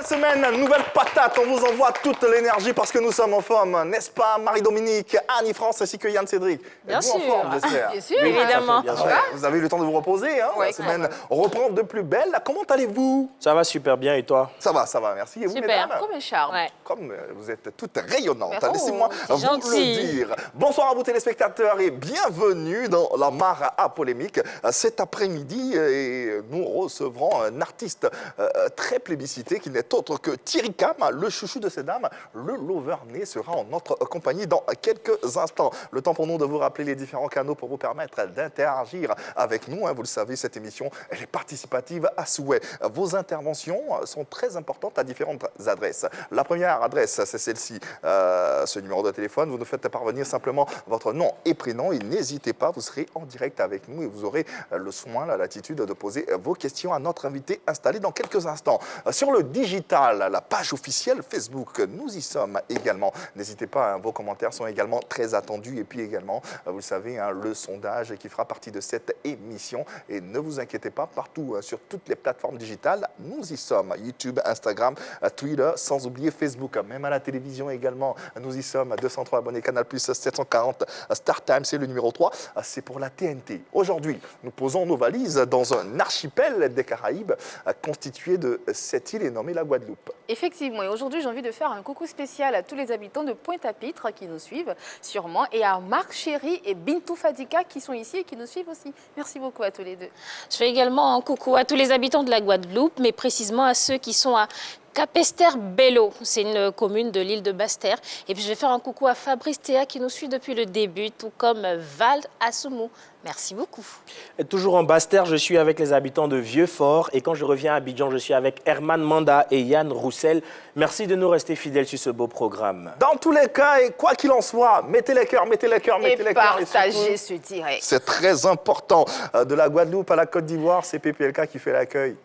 Nouvelle semaine, nouvelle patate, on vous envoie toute l'énergie parce que nous sommes en forme, n'est-ce pas Marie-Dominique, Annie-France ainsi que Yann Cédric? Bien sûr. En forme, j'espère. Bien sûr, évidemment. Bien sûr. Vous avez eu le temps de vous reposer, hein? Ouais, La semaine reprend de plus belle. Comment allez-vous? Ça va super bien et toi? Ça va, merci. Et vous, Super, mesdames? comme un charme. Ouais. Comme vous êtes toutes rayonnantes, Merci. laissez-moi c'est vous gentil. le dire. Bonsoir à vous téléspectateurs et bienvenue dans la mare à polémique. Cet après-midi, et nous recevrons un artiste très plébiscité qui n'est autre que Thierry Cam, le chouchou de ces dames. Le lover-né sera en notre compagnie dans quelques instants. Le temps pour nous de vous rappeler les différents canaux pour vous permettre d'interagir avec nous. Vous le savez, cette émission, elle est participative à souhait. Vos interventions sont très importantes à différentes adresses. La première adresse, c'est celle-ci, ce numéro de téléphone. Vous nous faites parvenir simplement votre nom et prénom et n'hésitez pas, vous serez en direct avec nous et vous aurez le soin, la latitude de poser vos questions à notre invité installé dans quelques instants. Sur le digital, la page officielle Facebook, nous y sommes également. N'hésitez pas, vos commentaires sont également très attendus et puis également, vous le savez, le sondage qui fera partie de cette émission et ne vous inquiétez pas, partout sur toutes les plateformes digitales, nous y sommes. YouTube, Instagram, Twitter, sans oublier Facebook, même à la télévision également, nous y sommes. 203 abonnés, Canal+, 740, StarTime, c'est le numéro 3, c'est pour la TNT. Aujourd'hui, nous posons nos valises dans un archipel des Caraïbes constitué de 7 îles et nommé la Guadeloupe. Effectivement, et aujourd'hui, j'ai envie de faire un coucou spécial à tous les habitants de Pointe-à-Pitre qui nous suivent sûrement et à Marc Chéry et Bintou Fadika qui sont ici et qui nous suivent aussi. Merci beaucoup à tous les deux. Je fais également un coucou à tous les habitants de la Guadeloupe, mais précisément à ceux qui sont à Capesterre-Bello. C'est une commune de l'île de Basse-Terre. Et puis je vais faire un coucou à Fabrice Théa qui nous suit depuis le début, tout comme Val Assoumou. Merci beaucoup. Et toujours en Basse-Terre, je suis avec les habitants de Vieux-Fort. Et quand je reviens à Abidjan, je suis avec Herman Manda et Yann Roussel. Merci de nous rester fidèles sur ce beau programme. Dans tous les cas, et quoi qu'il en soit, mettez les cœurs, mettez les cœurs, mettez les Et cœurs. partagez ce direct. C'est très important. De la Guadeloupe à la Côte d'Ivoire, c'est PPLK qui fait l'accueil.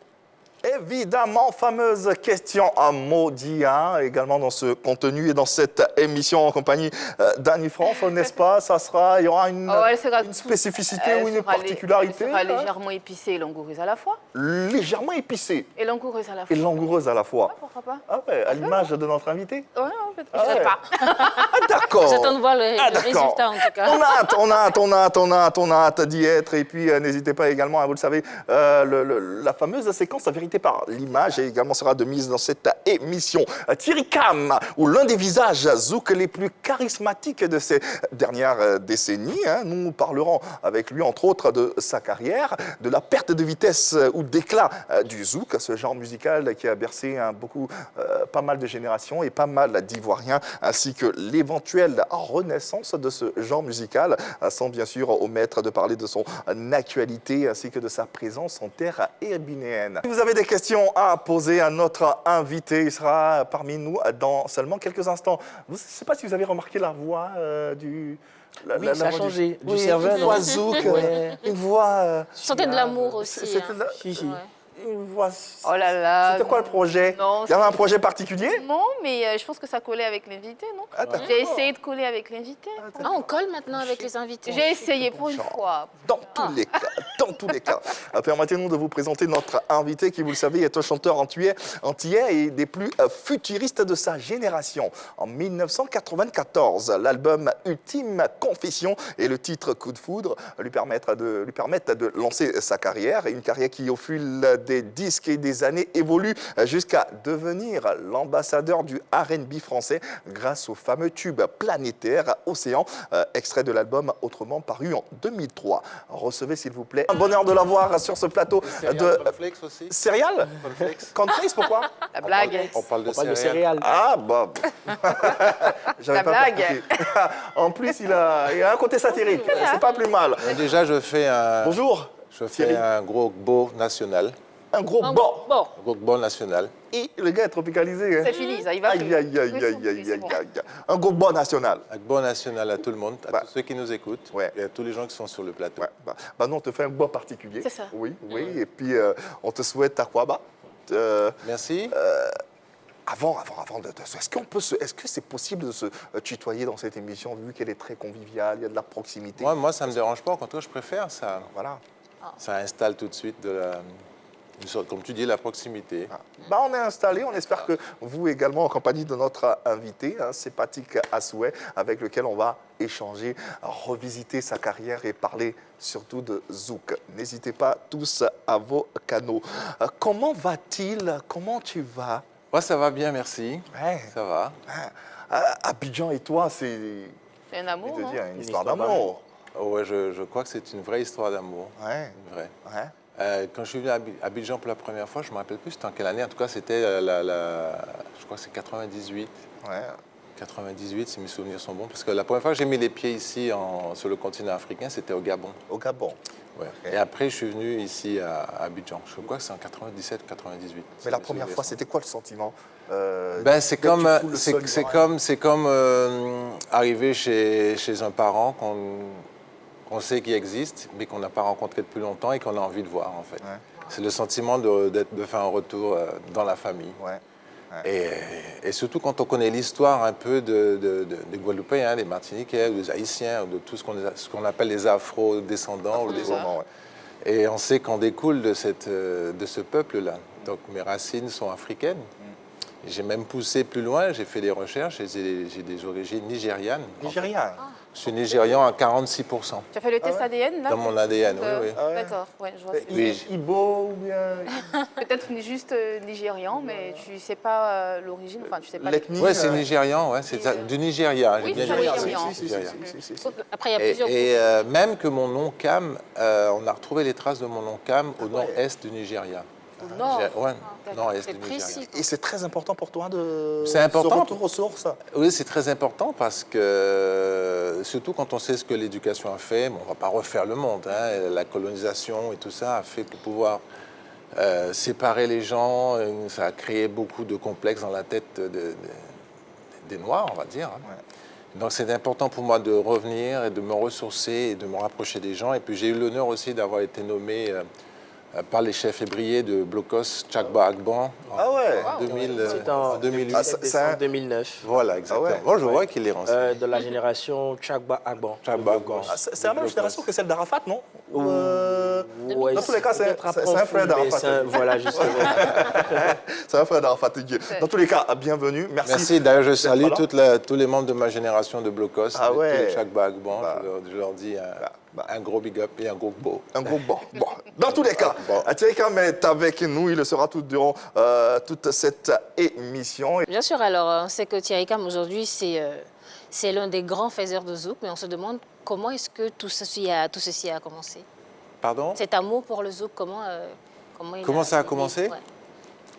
Évidemment, fameuse question à maudit, également dans ce contenu et dans cette émission en compagnie d'Annie-France, n'est-ce pas? Il y aura une spécificité ou une particularité? Elle sera légèrement épicée et langoureuse à la fois. Légèrement épicée Et langoureuse à la fois. et langoureuse à la fois. Pourquoi pas? Ah ouais, à l'image de notre invité? Ouais, peut-être. Ah Je sais ouais. pas. Ah d'accord. J'attends de voir le d'accord. résultat en tout cas. On a hâte d'y être. Et puis, n'hésitez pas également, vous le savez, la fameuse séquence à vérité par l'image également sera de mise dans cette émission. Thierry Cam, ou l'un des visages zouk les plus charismatiques de ces dernières décennies. Nous parlerons avec lui, entre autres, de sa carrière, de la perte de vitesse ou d'éclat du zouk, ce genre musical qui a bercé pas mal de générations et pas mal d'Ivoiriens, ainsi que l'éventuelle renaissance de ce genre musical, sans bien sûr omettre de parler de son actualité ainsi que de sa présence en terre herbinéenne. Si vous avez des questions à poser à notre invité, il sera parmi nous dans seulement quelques instants. Je ne sais pas si vous avez remarqué la voix Oui, ça a changé. Du cerveau, une voix zouk, une voix... Sentez de l'amour aussi. C'était hein. de une voix... Oh là là. C'était quoi le projet? Non, Il y avait un projet particulier? Non, mais je pense que ça collait avec l'invité, non? Ah, d'accord. J'ai essayé de coller avec l'invité. Ah, on colle maintenant avec les invités. J'ai essayé pour une fois. Dans tous les cas. Permettez-nous de vous présenter notre invité qui, vous le savez, est un chanteur antillais et des plus futuristes de sa génération. En 1994, l'album Ultime Confession et le titre Coup de foudre lui permettent de lancer sa carrière, une carrière qui, au fil des disques et des années, évolue jusqu'à devenir l'ambassadeur du R&B français grâce au fameux tube planétaire Océan, extrait de l'album Autrement paru en 2003. Recevez s'il vous plaît. Un bonheur de l'avoir sur ce plateau de Cornflakes aussi. céréales. Cornflakes. Cornflakes, pourquoi? La blague. On parle de On parle de céréales. céréales. Ah bah. J'avais La pas blague. compris. En plus, il a un côté satirique. C'est pas plus mal. Déjà, je fais Bonjour. Thierry. Un gros gbo national. Un gros Bon, bon. bon. Un gros gbo national. Et le gars est tropicalisé. C'est fini, ça, il va Aïe, plus. aïe, aïe, Oui, aïe, aïe, c'est aïe, bon. aïe. Un gros bon national. Un gbo national à tout le monde, à Bah. tous ceux qui nous écoutent Ouais. et à tous les gens qui sont sur le plateau. Ouais, bah non, on te fait un bon particulier. C'est ça. Oui. Et puis, on te souhaite à quoi? Merci. Avant est-ce que c'est possible de se tutoyer dans cette émission, vu qu'elle est très conviviale, il y a de la proximité? Moi, ça ne me dérange pas. Au contraire, je préfère ça. Voilà. Ça installe tout de suite Comme tu dis, la proximité. Bah, on est installé, on espère que vous également, en compagnie de notre invité, sympathique à souhait, avec lequel on va échanger, revisiter sa carrière et parler surtout de Zouk. N'hésitez pas tous à vos canaux. Comment va-t-il? Comment tu vas? Moi, ça va bien, merci. Ouais. Ça va. Abidjan et toi, c'est C'est un amour, non? une histoire d'amour. Oh, ouais, je crois que c'est une vraie histoire d'amour. Ouais. Une vraie. Ouais. Quand je suis venu à Abidjan pour la première fois, je ne me rappelle plus c'était en quelle année. En tout cas, c'était je crois que c'est 98. Ouais. 98, si mes souvenirs sont bons. Parce que la première fois que j'ai mis les pieds ici sur le continent africain, c'était au Gabon. Au Gabon. Ouais. Ok. Et après, je suis venu ici à Abidjan. Je crois que c'est en 97 ou 98. Mais la première fois, c'était quoi le sentiment? Ben, c'est dès que comme, tu foules le sol, c'est comme arriver chez un parent qu'on sait qu'il existe, mais qu'on n'a pas rencontré depuis longtemps et qu'on a envie de voir, en fait. Ouais. C'est le sentiment de faire un retour dans la famille. Ouais. Et surtout quand on connaît l'histoire un peu des Guadeloupéens, des Martiniquais, des Haïtiens, de tout ce qu'on appelle les Afro-descendants. Vraiment, ouais. Et on sait qu'on découle de ce peuple-là. Donc mes racines sont africaines. J'ai même poussé plus loin, j'ai fait des recherches et j'ai des origines nigérianes. Nigérien. Je suis nigérian à 46%. Tu as fait le test ADN, là? Dans mon ADN, oui. Ah ouais. D'accord, ouais, je vois. Oui. Ibo ou bien Peut-être juste nigérian, mais tu ne sais pas l'origine, enfin, tu sais pas... l'ethnie? Oui, c'est nigérian, ouais, c'est ça, du Nigeria. Oui, J'ai bien c'est dit. ça, Nigérian. Si. Après, il y a plusieurs Et même que mon nom Cam, on a retrouvé les traces de mon nom Cam au nord-est du Nigeria. Au nord. Ouais, D'accord, nord-est c'est du Nigeria. précis. Et c'est très important pour toi de C'est important. ce retour aux sources. Oui, c'est très important parce que, surtout quand on sait ce que l'éducation a fait, bon, on ne va pas refaire le monde, hein, la colonisation et tout ça a fait pour pouvoir séparer les gens, ça a créé beaucoup de complexes dans la tête des Noirs, on va dire. Hein. Ouais. Donc c'est important pour moi de revenir et de me ressourcer et de me rapprocher des gens. Et puis j'ai eu l'honneur aussi d'avoir été nommé par les chefs ébriers de Blocos Tchakba Agban Ah ouais. en 2000, C'était en 2008. Ah, ça- 2009. Voilà, exactement. Ah ouais. Moi, je vois qu'il est renseigné. De la génération Tchakba Agban. Tchakba Agban. Ah, c'est la même génération que celle d'Arafat, non? Ouais, Dans tous les cas, c'est peut-être un après frère fou, mais d'Arafat. c'est un- Voilà, justement. C'est un frère d'Arafat. Dans tous les cas, bienvenue. Merci. Merci. D'ailleurs, je salue d'être là. tous les membres de ma génération de Blocos, Ah ouais. tous les Tchakba Agban. Bah. Je leur dis un gros big up et un gros beau. Un gros bon. Dans tous les cas, Bon. Thierry Cam est avec nous. Il le sera tout durant toute cette émission. Bien sûr, alors on sait que Thierry Cam aujourd'hui c'est l'un des grands faiseurs de zouk, mais on se demande comment est-ce que tout ceci a commencé. Pardon? Cet amour pour le zouk, comment Comment ça a commencé? Ouais.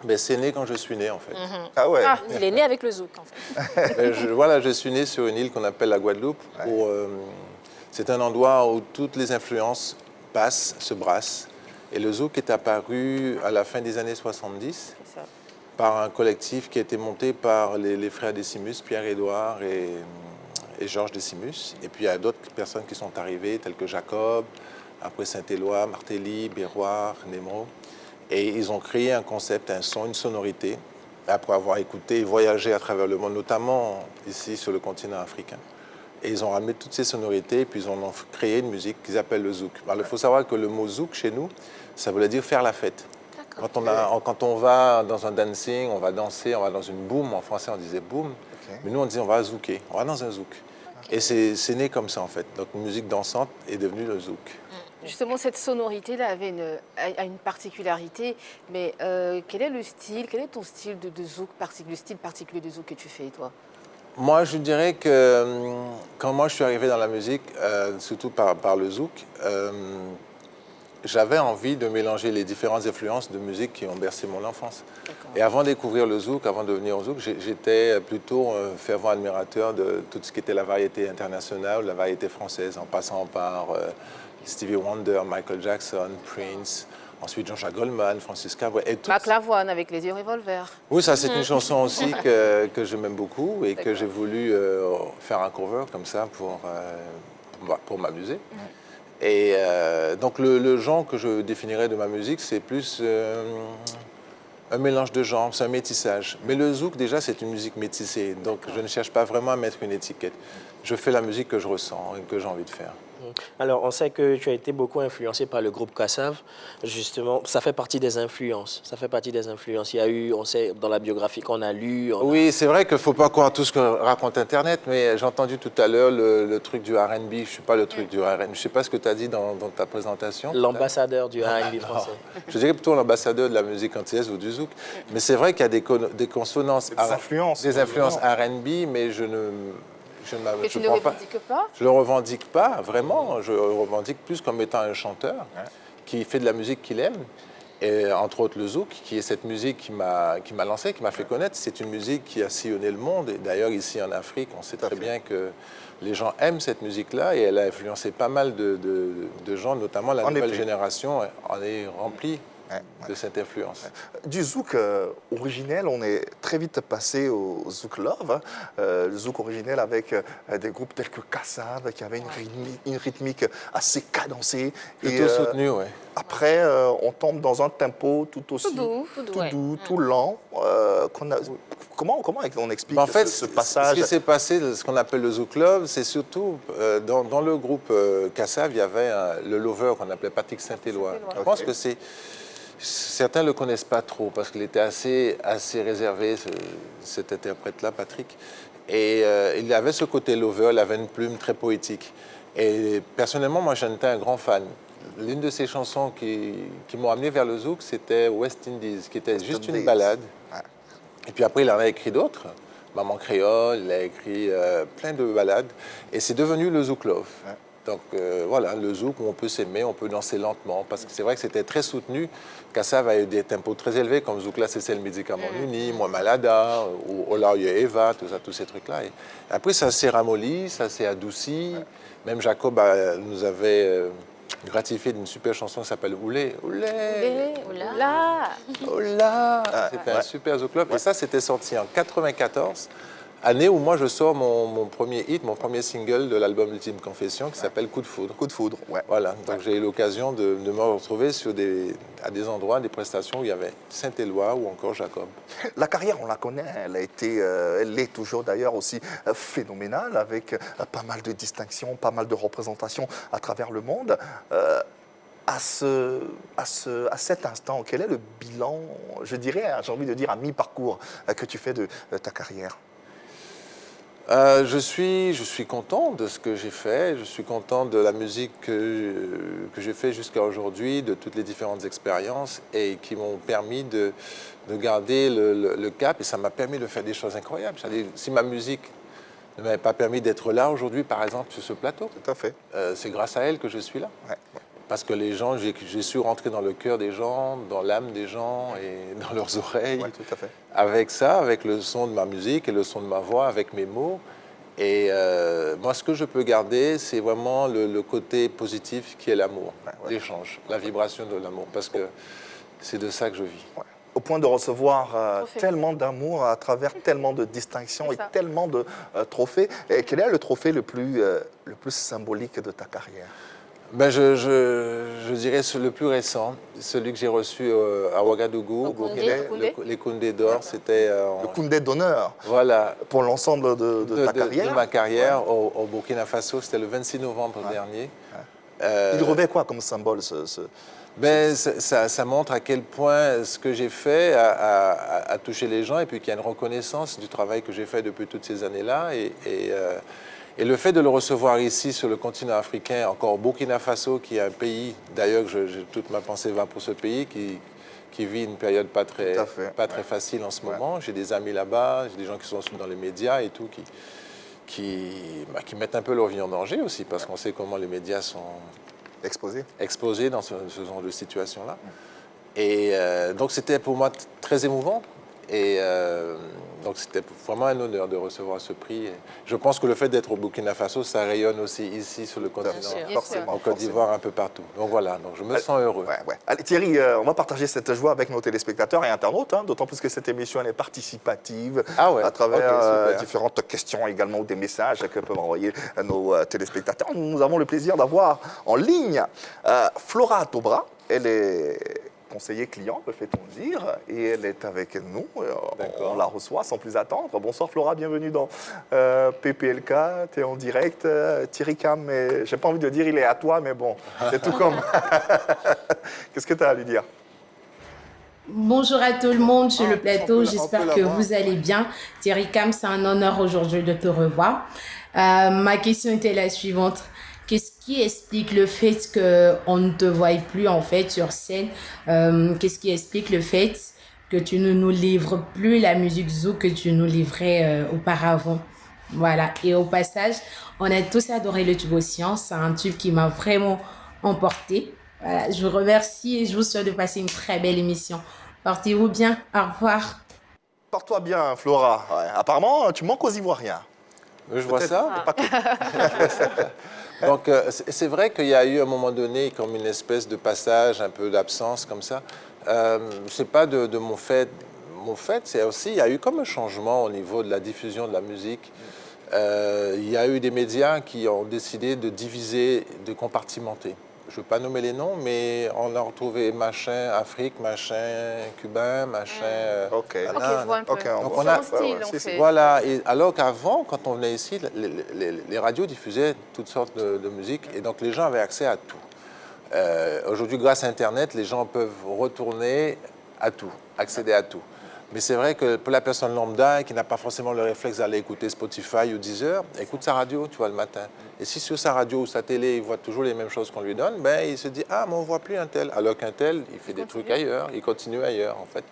Ben, c'est né quand je suis né, en fait. Ah ouais. Ah, il est né avec le zouk en fait. Ben, je suis né sur une île qu'on appelle la Guadeloupe. Où, c'est un endroit où toutes les influences passent, se brassent. Et le zouk est apparu à la fin des années 70 C'est ça. par un collectif qui a été monté par les frères Décimus, Pierre-Édouard et Georges Décimus. Et puis il y a d'autres personnes qui sont arrivées, telles que Jacob, après Saint-Éloi, Martelly, Béroir, Nemo. Et ils ont créé un concept, un son, une sonorité, après avoir écouté et voyagé à travers le monde, notamment ici sur le continent africain. Et ils ont ramené toutes ces sonorités, et puis ils ont créé une musique qu'ils appellent le zouk. Alors, il faut savoir que le mot zouk, chez nous, ça voulait dire faire la fête. D'accord. Quand on va dans un dancing, on va danser, on va dans une boum, en français on disait boum, mais nous on disait on va zouker, on va dans un zouk. Et c'est né comme ça en fait. Donc une musique dansante est devenue le zouk. Justement, cette sonorité-là a une particularité, mais quel est le style, quel est ton style de zouk, le style particulier de zouk que tu fais, toi? Moi, je dirais que quand moi je suis arrivé dans la musique, surtout par le zouk, j'avais envie de mélanger les différentes influences de musique qui ont bercé mon enfance. Et avant de découvrir le zouk, avant de venir au zouk, j'étais plutôt un fervent admirateur de tout ce qui était la variété internationale, la variété française, en passant par Stevie Wonder, Michael Jackson, Prince, ensuite Jean-Jacques Goldman, Francis Cabrel. Mac Lavoine avec les yeux revolver. Oui, ça c'est une chanson aussi que j'aime beaucoup et que j'ai voulu faire un cover comme ça pour m'amuser. Et donc le genre que je définirais de ma musique, c'est plus un mélange de genres, c'est un métissage. Mais le zouk, déjà, c'est une musique métissée, donc je ne cherche pas vraiment à mettre une étiquette. Je fais la musique que je ressens et que j'ai envie de faire. Alors, on sait que tu as été beaucoup influencé par le groupe Kassav. Justement, ça fait partie des influences. Ça fait partie des influences. Il y a eu, on sait, dans la biographie qu'on a lue... Oui, c'est vrai qu'il ne faut pas croire tout ce que raconte Internet, mais j'ai entendu tout à l'heure le truc du R&B. Je ne suis pas le truc du R&B. Je ne sais pas ce que tu as dit dans ta présentation. L'ambassadeur du R&B français. Je dirais plutôt l'ambassadeur de la musique antillaise ou du zouk. Mais c'est vrai qu'il y a des consonances, des influences R&B, mais je ne Et tu ne le revendiques pas? Je le revendique pas, vraiment. Je le revendique plus comme étant un chanteur qui fait de la musique qu'il aime. Et entre autres le zouk, qui est cette musique qui m'a lancé, qui m'a fait connaître. C'est une musique qui a sillonné le monde. Et d'ailleurs, ici en Afrique, on sait très bien que les gens aiment cette musique-là. Et elle a influencé pas mal de gens, notamment la nouvelle génération, en est remplie de cette influence. Du zouk originel, on est très vite passé au zouk love. Le zouk originel avec des groupes tels que Kassav, qui avaient une rythmique assez cadencée. Plutôt soutenue, oui. Après, on tombe dans un tempo tout aussi Tout tout lent. Comment on explique En fait, ce passage? Ce qui s'est passé, ce qu'on appelle le zouk love, c'est surtout dans le groupe Kassav, il y avait le lover qu'on appelait Patrick Saint-Éloi. Je pense que certains ne le connaissent pas trop parce qu'il était assez réservé, cet interprète-là, Patrick. Et il avait ce côté lover, il avait une plume très poétique. Et personnellement, moi, j'en étais un grand fan. L'une de ses chansons qui m'ont amené vers le zouk, c'était West Indies, qui était juste une ballade. Et puis après, il en a écrit d'autres. Maman Créole, il a écrit plein de ballades. Et c'est devenu le zouk love. Donc voilà, le zouk où on peut s'aimer, on peut danser lentement, parce que c'est vrai que c'était très soutenu. Kassav a eu des tempos très élevés, comme Zouk là, c'est le médicament uni, Moi Malada, ou Olaoye Eva, tout ça, tous ces trucs-là. Et après, ça s'est ramolli, ça s'est adouci. Même Jacob nous avait gratifié d'une super chanson qui s'appelle Oulé. Oulé, Oula. Oula. C'était un super zouk love. Et ça, c'était sorti en 94. Année où moi je sors mon premier hit, mon premier single de l'album Ultime Confession qui s'appelle Coup de foudre. Coup de foudre, ouais. Voilà, donc j'ai eu l'occasion de me retrouver à des endroits, des prestations où il y avait Saint-Éloi ou encore Jacob. La carrière, on la connaît, elle est toujours d'ailleurs aussi phénoménale avec pas mal de distinctions, pas mal de représentations à travers le monde. À cet instant, quel est le bilan, je dirais, j'ai envie de dire à mi-parcours que tu fais de ta carrière? Je suis content de ce que j'ai fait, je suis content de la musique que j'ai fait jusqu'à aujourd'hui, de toutes les différentes expériences et qui m'ont permis de garder le cap et ça m'a permis de faire des choses incroyables. C'est-à-dire, si ma musique ne m'avait pas permis d'être là aujourd'hui, par exemple, sur ce plateau, Tout à fait. C'est grâce à elle que je suis là. Ouais. Parce que les gens, j'ai su rentrer dans le cœur des gens, dans l'âme des gens et dans leurs oreilles. Ouais, tout à fait. Avec ça, avec le son de ma musique et le son de ma voix, avec mes mots. Et moi, ce que je peux garder, c'est vraiment le côté positif qui est l'amour, l'échange, la vibration de l'amour. Parce que c'est de ça que je vis. Ouais. Au point de recevoir tellement d'amour à travers tellement de distinctions et tellement de trophées. Et quel est le trophée le plus symbolique de ta carrière? Ben je dirais le plus récent, celui que j'ai reçu à Ouagadougou, les Koundé d'or, c'était... le Koundé d'honneur, voilà, pour l'ensemble de ta carrière. De ma carrière au Burkina Faso, c'était le 26 novembre dernier. Il revêt quoi comme symbole Ben, ça montre à quel point ce que j'ai fait a touché les gens et puis qu'il y a une reconnaissance du travail que j'ai fait depuis toutes ces années-là. Et le fait de le recevoir ici sur le continent africain, encore au Burkina Faso, qui est un pays, d'ailleurs toute ma pensée va pour ce pays, qui vit une période pas très facile en ce moment. J'ai des amis là-bas, j'ai des gens qui sont dans les médias et tout, qui mettent un peu leur vie en danger aussi, parce qu'on sait comment les médias sont exposés dans ce genre de situation-là. Et donc c'était pour moi très émouvant. Et donc c'était vraiment un honneur de recevoir ce prix. Et je pense que le fait d'être au Burkina Faso, ça rayonne aussi ici sur le continent, en Côte d'Ivoire, un peu partout. Donc voilà, donc je me sens heureux. Allez Thierry, on va partager cette joie avec nos téléspectateurs et internautes, d'autant plus que cette émission elle est participative à travers différentes questions également ou des messages que peuvent envoyer nos téléspectateurs. Nous avons le plaisir d'avoir en ligne Flora Tobra. Elle est conseiller client, me fait-on dire, et elle est avec nous. D'accord. On la reçoit sans plus attendre. Bonsoir Flora, bienvenue dans PPLK. Tu es en direct. Thierry Cam, mais j'ai pas envie de dire il est à toi, mais bon, c'est tout comme. Qu'est-ce que tu as à lui dire? Bonjour à tout le monde sur le on plateau, peut j'espère la que voir. vous allez bien. Thierry Cam, c'est un honneur aujourd'hui de te revoir. Ma question était la suivante. Qu'est-ce qui explique le fait qu'on ne te voie plus en fait sur scène? Qu'est-ce qui explique le fait que tu ne nous livres plus la musique zouk que tu nous livrais auparavant? Voilà, et au passage, on a tous adoré le tube aux sciences, c'est un tube qui m'a vraiment emporté. Voilà, je vous remercie et je vous souhaite de passer une très belle émission. Portez-vous bien, au revoir. Porte-toi bien, Flora. Ouais, apparemment, tu manques aux Ivoiriens. Je vois Peut-être, ça. mais pas tout. Donc, c'est vrai qu'il y a eu à un moment donné comme une espèce de passage, un peu d'absence comme ça. C'est pas de mon fait. Mon fait, c'est aussi, il y a eu comme un changement au niveau de la diffusion de la musique. Il y a eu des médias qui ont décidé de diviser, de compartimenter. Je ne veux pas nommer les noms, mais on a retrouvé machin Afrique, machin cubain, machin... Ok. Ok, je vois un peu. Ok, on Donc voit. on a- Différents styles, ouais, on si, fait. si. Voilà, et alors qu'avant, quand on venait ici, les radios diffusaient toutes sortes de musique, et donc les gens avaient accès à tout. Aujourd'hui, grâce à Internet, les gens peuvent retourner à tout, accéder à tout. Mais c'est vrai que pour la personne lambda qui n'a pas forcément le réflexe d'aller écouter Spotify ou Deezer, écoute sa radio, tu vois, le matin. Et si sur sa radio ou sa télé, il voit toujours les mêmes choses qu'on lui donne, ben, il se dit « Ah, mais on ne voit plus un tel ». Alors qu'un tel, il fait des trucs ailleurs, il continue ailleurs, en fait.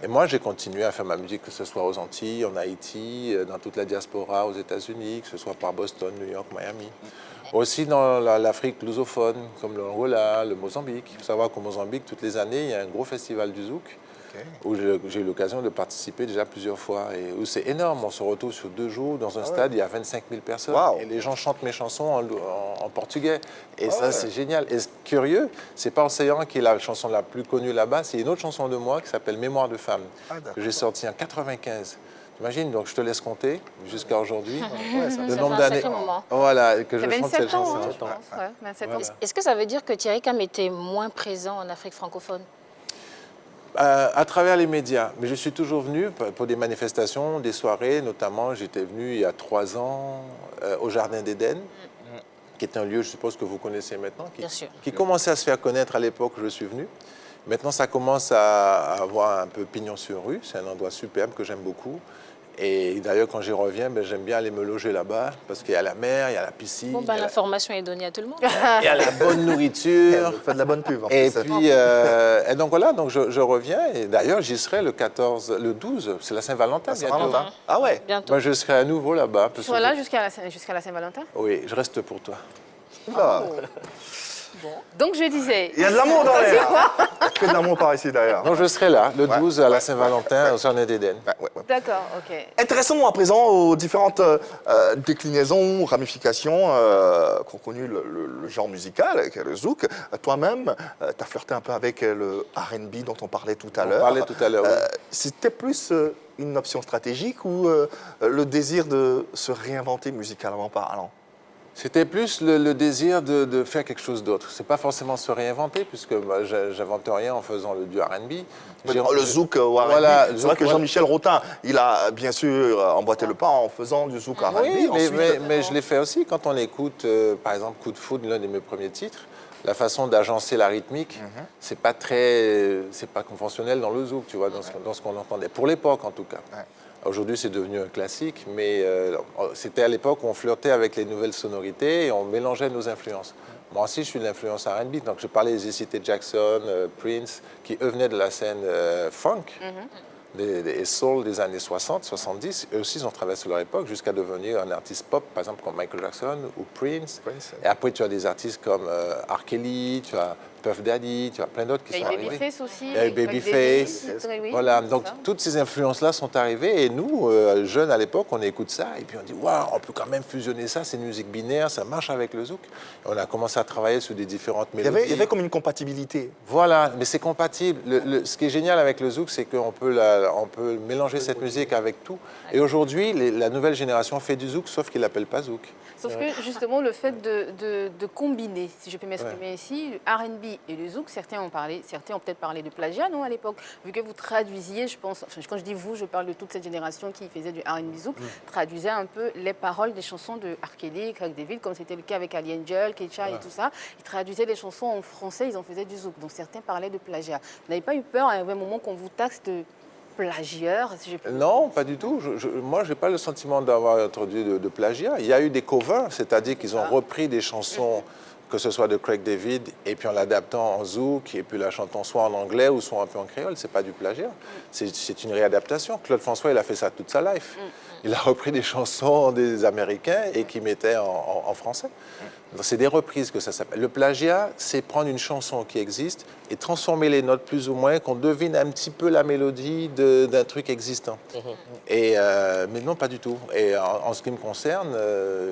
Et moi, j'ai continué à faire ma musique, que ce soit aux Antilles, en Haïti, dans toute la diaspora, aux États-Unis, que ce soit par Boston, New York, Miami. Aussi dans l'Afrique lusophone, comme l'Angola, le Mozambique. Il faut savoir qu'au Mozambique, toutes les années, il y a un gros festival du zouk, où j'ai eu l'occasion de participer déjà plusieurs fois. Et où c'est énorme, on se retrouve sur 2 jours dans un stade, il y a 25 000 personnes. Wow. Et les gens chantent mes chansons en portugais. Et ça, c'est génial. Et curieux, c'est pas Océan qui est la chanson la plus connue là-bas, c'est une autre chanson de moi qui s'appelle Mémoire de femme, que j'ai sortie en 95. T'imagines, donc je te laisse compter jusqu'à aujourd'hui. Ouais, ça- Le Ça nombre fait un d'années. sacré moment. Voilà, que je C'est chante cette 27 ans, chanson. hein, je pense. Ouais, 27 ans. Voilà. Est-ce que ça veut dire que Thierry Cam était moins présent en Afrique francophone? À travers les médias. Mais je suis toujours venu pour des manifestations, des soirées. Notamment, j'étais venu il y a 3 ans au Jardin d'Éden, qui est un lieu, je suppose que vous connaissez maintenant, Bien sûr. qui commençait à se faire connaître à l'époque où je suis venu. Maintenant, ça commence à avoir un peu pignon sur rue. C'est un endroit superbe que j'aime beaucoup. Et d'ailleurs, quand j'y reviens, ben, j'aime bien aller me loger là-bas parce qu'il y a la mer, il y a la piscine, Bon, il ben, y a l'information est donnée à tout le monde. il y a la bonne nourriture. Elle fait de la bonne pub. En Et plus. puis, et donc voilà, donc je reviens. Et d'ailleurs, j'y serai le 12, c'est la Saint-Valentin bientôt. Saint-Valentin. Ah ouais. Bientôt. Moi, je serai à nouveau là-bas. Tu parce seras que là jusqu'à la Saint-Valentin? Oui, je reste pour toi. Oula. Donc je disais, Il y a de l'amour dans l'air. Il y a que de l'amour par ici d'ailleurs. Donc je serai là, le 12 à la Saint-Valentin, au Jardin d'Éden. Ouais. d'accord, ok. Intéressons-nous à présent aux différentes déclinaisons, ramifications qu'ont connues le genre musical, qui est le zouk. Toi-même, tu as flirté un peu avec le R&B dont on parlait tout à On l'heure. parlait tout à l'heure, oui. C'était plus une option stratégique ou le désir de se réinventer musicalement parlant? C'était plus le désir de faire quelque chose d'autre. C'est pas forcément se réinventer, puisque moi, j'invente rien en faisant du R&B. Le zouk au R&B. Voilà, C'est vrai que Jean-Michel Rotin, il a bien sûr emboîté le pas en faisant du zouk R&B. Oui, Ensuite, mais je l'ai fait aussi quand on écoute, par exemple, Coup de foudre, l'un de mes premiers titres. La façon d'agencer la rythmique, c'est pas conventionnel dans le zouk, tu vois, dans ce qu'on entendait. Pour l'époque, en tout cas. Ouais. Aujourd'hui, c'est devenu un classique, mais c'était à l'époque où on flirtait avec les nouvelles sonorités et on mélangeait nos influences. Moi aussi, je suis de l'influence R&B, donc je parlais des City Jackson, Prince, qui eux venaient de la scène funk. Et soul des années 60, 70, eux aussi ils ont traversé leur époque jusqu'à devenir un artiste pop, par exemple comme Michael Jackson ou Prince. Et après tu as des artistes comme R. Kelly, tu as Puff Daddy, tu as plein d'autres qui Il y sont a eu arrivés. Babyface aussi. Il y a eu avec Babyface. Daisy, oui, Voilà, c'est donc ça. toutes ces influences-là sont arrivées et nous, jeunes à l'époque, on écoute ça et puis on dit waouh, on peut quand même fusionner ça, c'est une musique binaire, ça marche avec le zouk. Et on a commencé à travailler sur des différentes il y mélodies. avait comme une compatibilité. Voilà, mais c'est compatible. Ce qui est génial avec le zouk, c'est qu'on peut, on peut mélanger cette musique avec tout. Et aujourd'hui, la nouvelle génération fait du zouk, sauf qu'ils ne l'appellent pas zouk. Sauf que justement, le fait de combiner, si je peux m'exprimer ici, R&B R&B et le zouk, certains ont peut-être parlé de plagiat, non, à l'époque, vu que vous traduisiez, je pense, enfin, quand je dis vous, je parle de toute cette génération qui faisait du R&B zouk, traduisait un peu les paroles des chansons de R. Kelly, Craig David, comme c'était le cas avec Ali Angel, Kecha et tout ça. Ils traduisaient les chansons en français, ils en faisaient du zouk. Donc certains parlaient de plagiat. Vous n'avez pas eu peur à un moment qu'on vous taxe de plagieur, si je peux dire? Non, pas du tout. Moi, je n'ai pas le sentiment d'avoir introduit de plagiat. Il y a eu des covers, c'est-à-dire qu'ils ont repris des chansons, que ce soit de Craig David, et puis en l'adaptant en zouk, et puis la chantant soit en anglais ou soit un peu en créole. Ce n'est pas du plagiat. C'est une réadaptation. Claude François, il a fait ça toute sa life. Il a repris des chansons des Américains et qu'il mettait en français. C'est des reprises que ça s'appelle. Le plagiat, c'est prendre une chanson qui existe et transformer les notes plus ou moins, qu'on devine un petit peu la mélodie d'un truc existant. Mais non, pas du tout. Et en ce qui me concerne,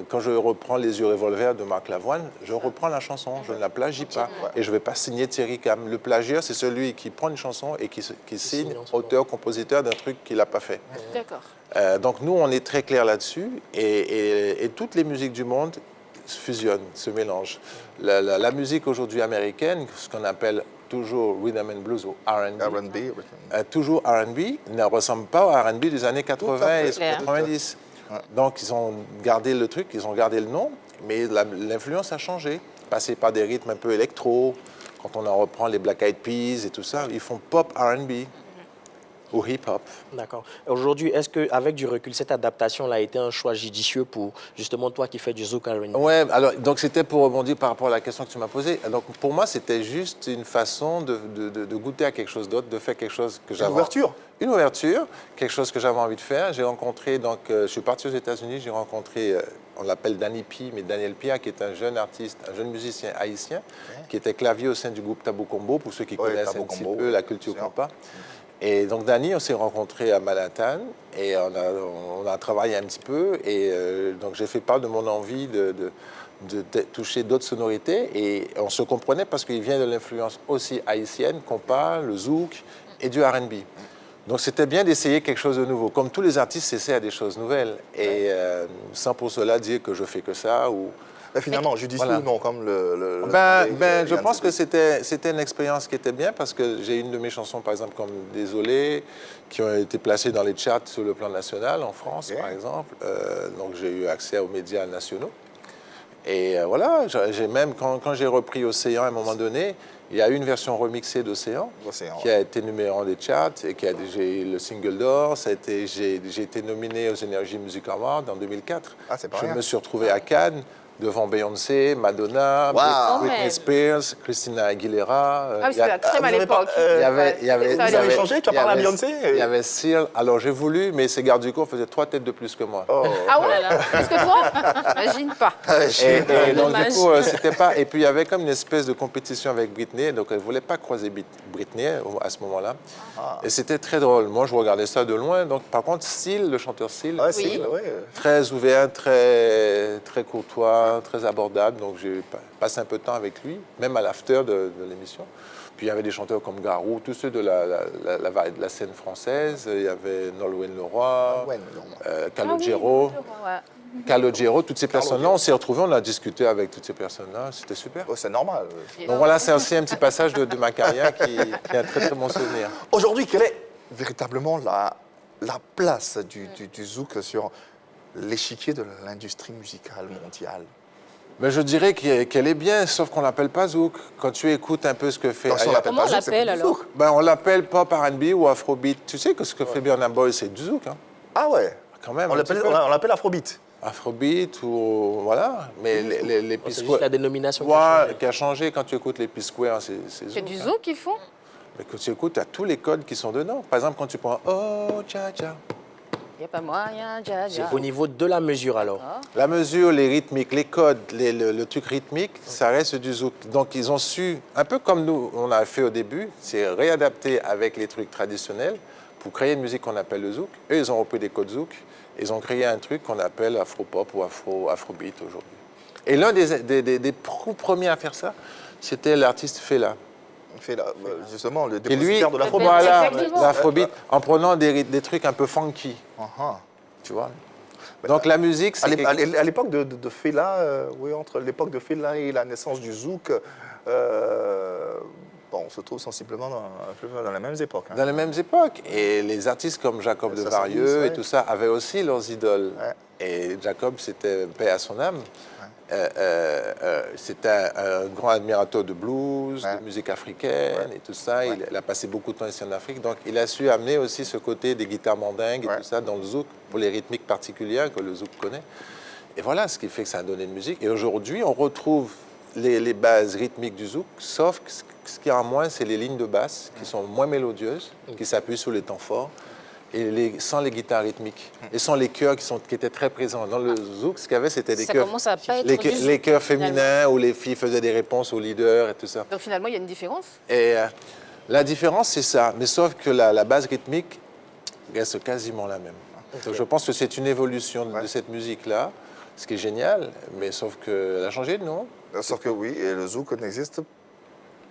quand je reprends Les Yeux Revolver de Marc Lavoine, je reprends la chanson, je ne la plagie pas. Et je ne vais pas signer Thierry Cam. Le plagiat, c'est celui qui prend une chanson et qui signe auteur-compositeur d'un truc qu'il n'a pas fait. D'accord. Donc nous, on est très clair là-dessus. Et toutes les musiques du monde se fusionnent, se mélangent. La musique aujourd'hui américaine, ce qu'on appelle toujours rhythm and blues ou R&B, toujours R&B, ne ressemble pas au R&B des années 80 et 90. Donc ils ont gardé le truc, ils ont gardé le nom, mais l'influence a changé. Passé par des rythmes un peu électro, quand on en reprend les Black Eyed Peas et tout ça, ils font pop R&B. Ou hip-hop. D'accord. Aujourd'hui, est-ce qu'avec du recul, cette adaptation-là a été un choix judicieux pour justement toi qui fais du zouk R&B? Ouais, alors donc c'était pour rebondir par rapport à la question que tu m'as posée. Donc pour moi, c'était juste une façon de goûter à quelque chose d'autre, de faire quelque chose que j'avais. Une ouverture. Une ouverture, quelque chose que j'avais envie de faire. J'ai rencontré, donc je suis parti aux États-Unis, j'ai rencontré, on l'appelle Danny Pi, mais Daniel Pia, qui est un jeune artiste, un jeune musicien haïtien, qui était clavier au sein du groupe Tabou Combo, pour ceux qui connaissent un petit peu la culture compas. Et donc, Danny, on s'est rencontrés à Manhattan et on a travaillé un petit peu. Et donc, j'ai fait part de mon envie de toucher d'autres sonorités. Et on se comprenait parce qu'il vient de l'influence aussi haïtienne, compas, le zouk et du R&B. Donc, c'était bien d'essayer quelque chose de nouveau. Comme tous les artistes essaient à des choses nouvelles. Et sans pour cela dire que je fais que ça ou... Mais finalement, judicieux ou non, comme je pense que c'était une expérience qui était bien parce que j'ai une de mes chansons, par exemple, comme Désolé, qui ont été placées dans les charts sur le plan national, en France, par exemple. Donc, j'ai eu accès aux médias nationaux. Et voilà, j'ai même, quand j'ai repris Océan à un moment donné, il y a eu une version remixée d'Océan qui a été numéro 1 des charts et j'ai eu le single d'or. J'ai été nominé aux Energy Music Awards en 2004. Ah, c'est pas Je rien. me suis retrouvé à Cannes devant Beyoncé, Madonna, Britney Spears, Christina Aguilera. Ah oui, c'était la crème à l'époque. Vous avez changé, tu as parlé à Beyoncé. Il y avait Seal. Alors j'ai voulu, mais ces gardes du corps faisaient 3 têtes de plus que moi. Oh. Ah ouais, plus que toi? Imagine pas. Et donc Dommage. du coup, c'était pas. Et puis il y avait comme une espèce de compétition avec Britney, donc elle ne voulait pas croiser Britney à ce moment-là. Et c'était très drôle. Moi, je regardais ça de loin. Donc par contre, Seal, le chanteur Seal, très ouvert, très courtois, très abordable, donc j'ai passé un peu de temps avec lui, même à l'after de l'émission. Puis il y avait des chanteurs comme Garou, tous ceux de la scène française. Il y avait Nolwenn Leroy, Calogero, toutes ces personnes-là. On s'est retrouvés, on a discuté avec toutes ces personnes-là. C'était super. Oh, c'est normal. Donc voilà, c'est aussi un petit passage de ma carrière qui est un très très bon souvenir. Aujourd'hui, quelle est véritablement la place du zouk sur l'échiquier de l'industrie musicale mondiale? Mais je dirais qu'elle est bien, sauf qu'on ne l'appelle pas zouk. Quand tu écoutes un peu ce que fait... Donc, si on l'appelle Comment pas on zouk, c'est plus l'appelle, du alors zouk. On l'appelle pop R&B ou afrobeat. Tu sais que ce que fait Burna Boy, c'est du zouk, hein? Ah ouais. Quand même. On l'appelle afrobeat. Afrobeat ou... Voilà. Mais les C'est juste la dénomination qui a changé quand tu écoutes les P-Square, c'est zouk. C'est du zouk qu'ils font? Mais quand tu écoutes, tu as tous les codes qui sont dedans. Par exemple, quand tu prends « Oh, tcha-tcha », Il n'y a pas moyen, C'est au niveau de la mesure alors. la mesure, les rythmiques, les codes, le truc rythmique, ça reste du zouk. Donc, ils ont su, un peu comme nous, on a fait au début, c'est réadapter avec les trucs traditionnels pour créer une musique qu'on appelle le zouk. Eux, ils ont repris des codes zouk. Ils ont créé un truc qu'on appelle afro-pop ou afrobeat aujourd'hui. Et l'un des premiers à faire ça, c'était l'artiste Fela. Justement, le Et lui, dépositaire de l'afrobeat. voilà, Exactement. l'afrobeat, en prenant des trucs un peu funky, tu vois. Donc la musique, À c'est... à l'époque de Fela, oui, entre l'époque de Fela et la naissance du zouk, bon, on se trouve sensiblement dans les mêmes époques. Hein. Dans les mêmes époques. Et les artistes comme Jacob de 70, Varieux ouais. et tout ça avaient aussi leurs idoles. Ouais. Et Jacob, c'était paix à son âme. C'était un grand admirateur de blues, Ouais. de musique africaine et tout ça. Il a passé beaucoup de temps ici en Afrique. Donc, il a su amener aussi ce côté des guitares mandingues et Ouais. tout ça dans le zouk, pour les rythmiques particulières que le zouk connaît. Et voilà ce qui fait que ça a donné une musique. Et aujourd'hui, on retrouve les bases rythmiques du zouk, sauf que ce qu'il y a en moins, c'est les lignes de basse qui sont moins mélodieuses, qui s'appuient sur les temps forts, et sans les guitares rythmiques, et sans les chœurs qui étaient très présents. Dans le zouk, ce qu'il y avait, c'était des Ça chœurs. commence à pas être Les, du zouk, les chœurs finalement. féminins où les filles faisaient des réponses aux leaders et tout ça. Donc finalement, il y a une différence. Et la différence, c'est ça. Mais sauf que la base rythmique reste quasiment la même. Donc, je pense que c'est une évolution de cette musique-là, ce qui est génial, mais sauf qu'elle a changé de nom. Sauf que oui, et le zouk n'existe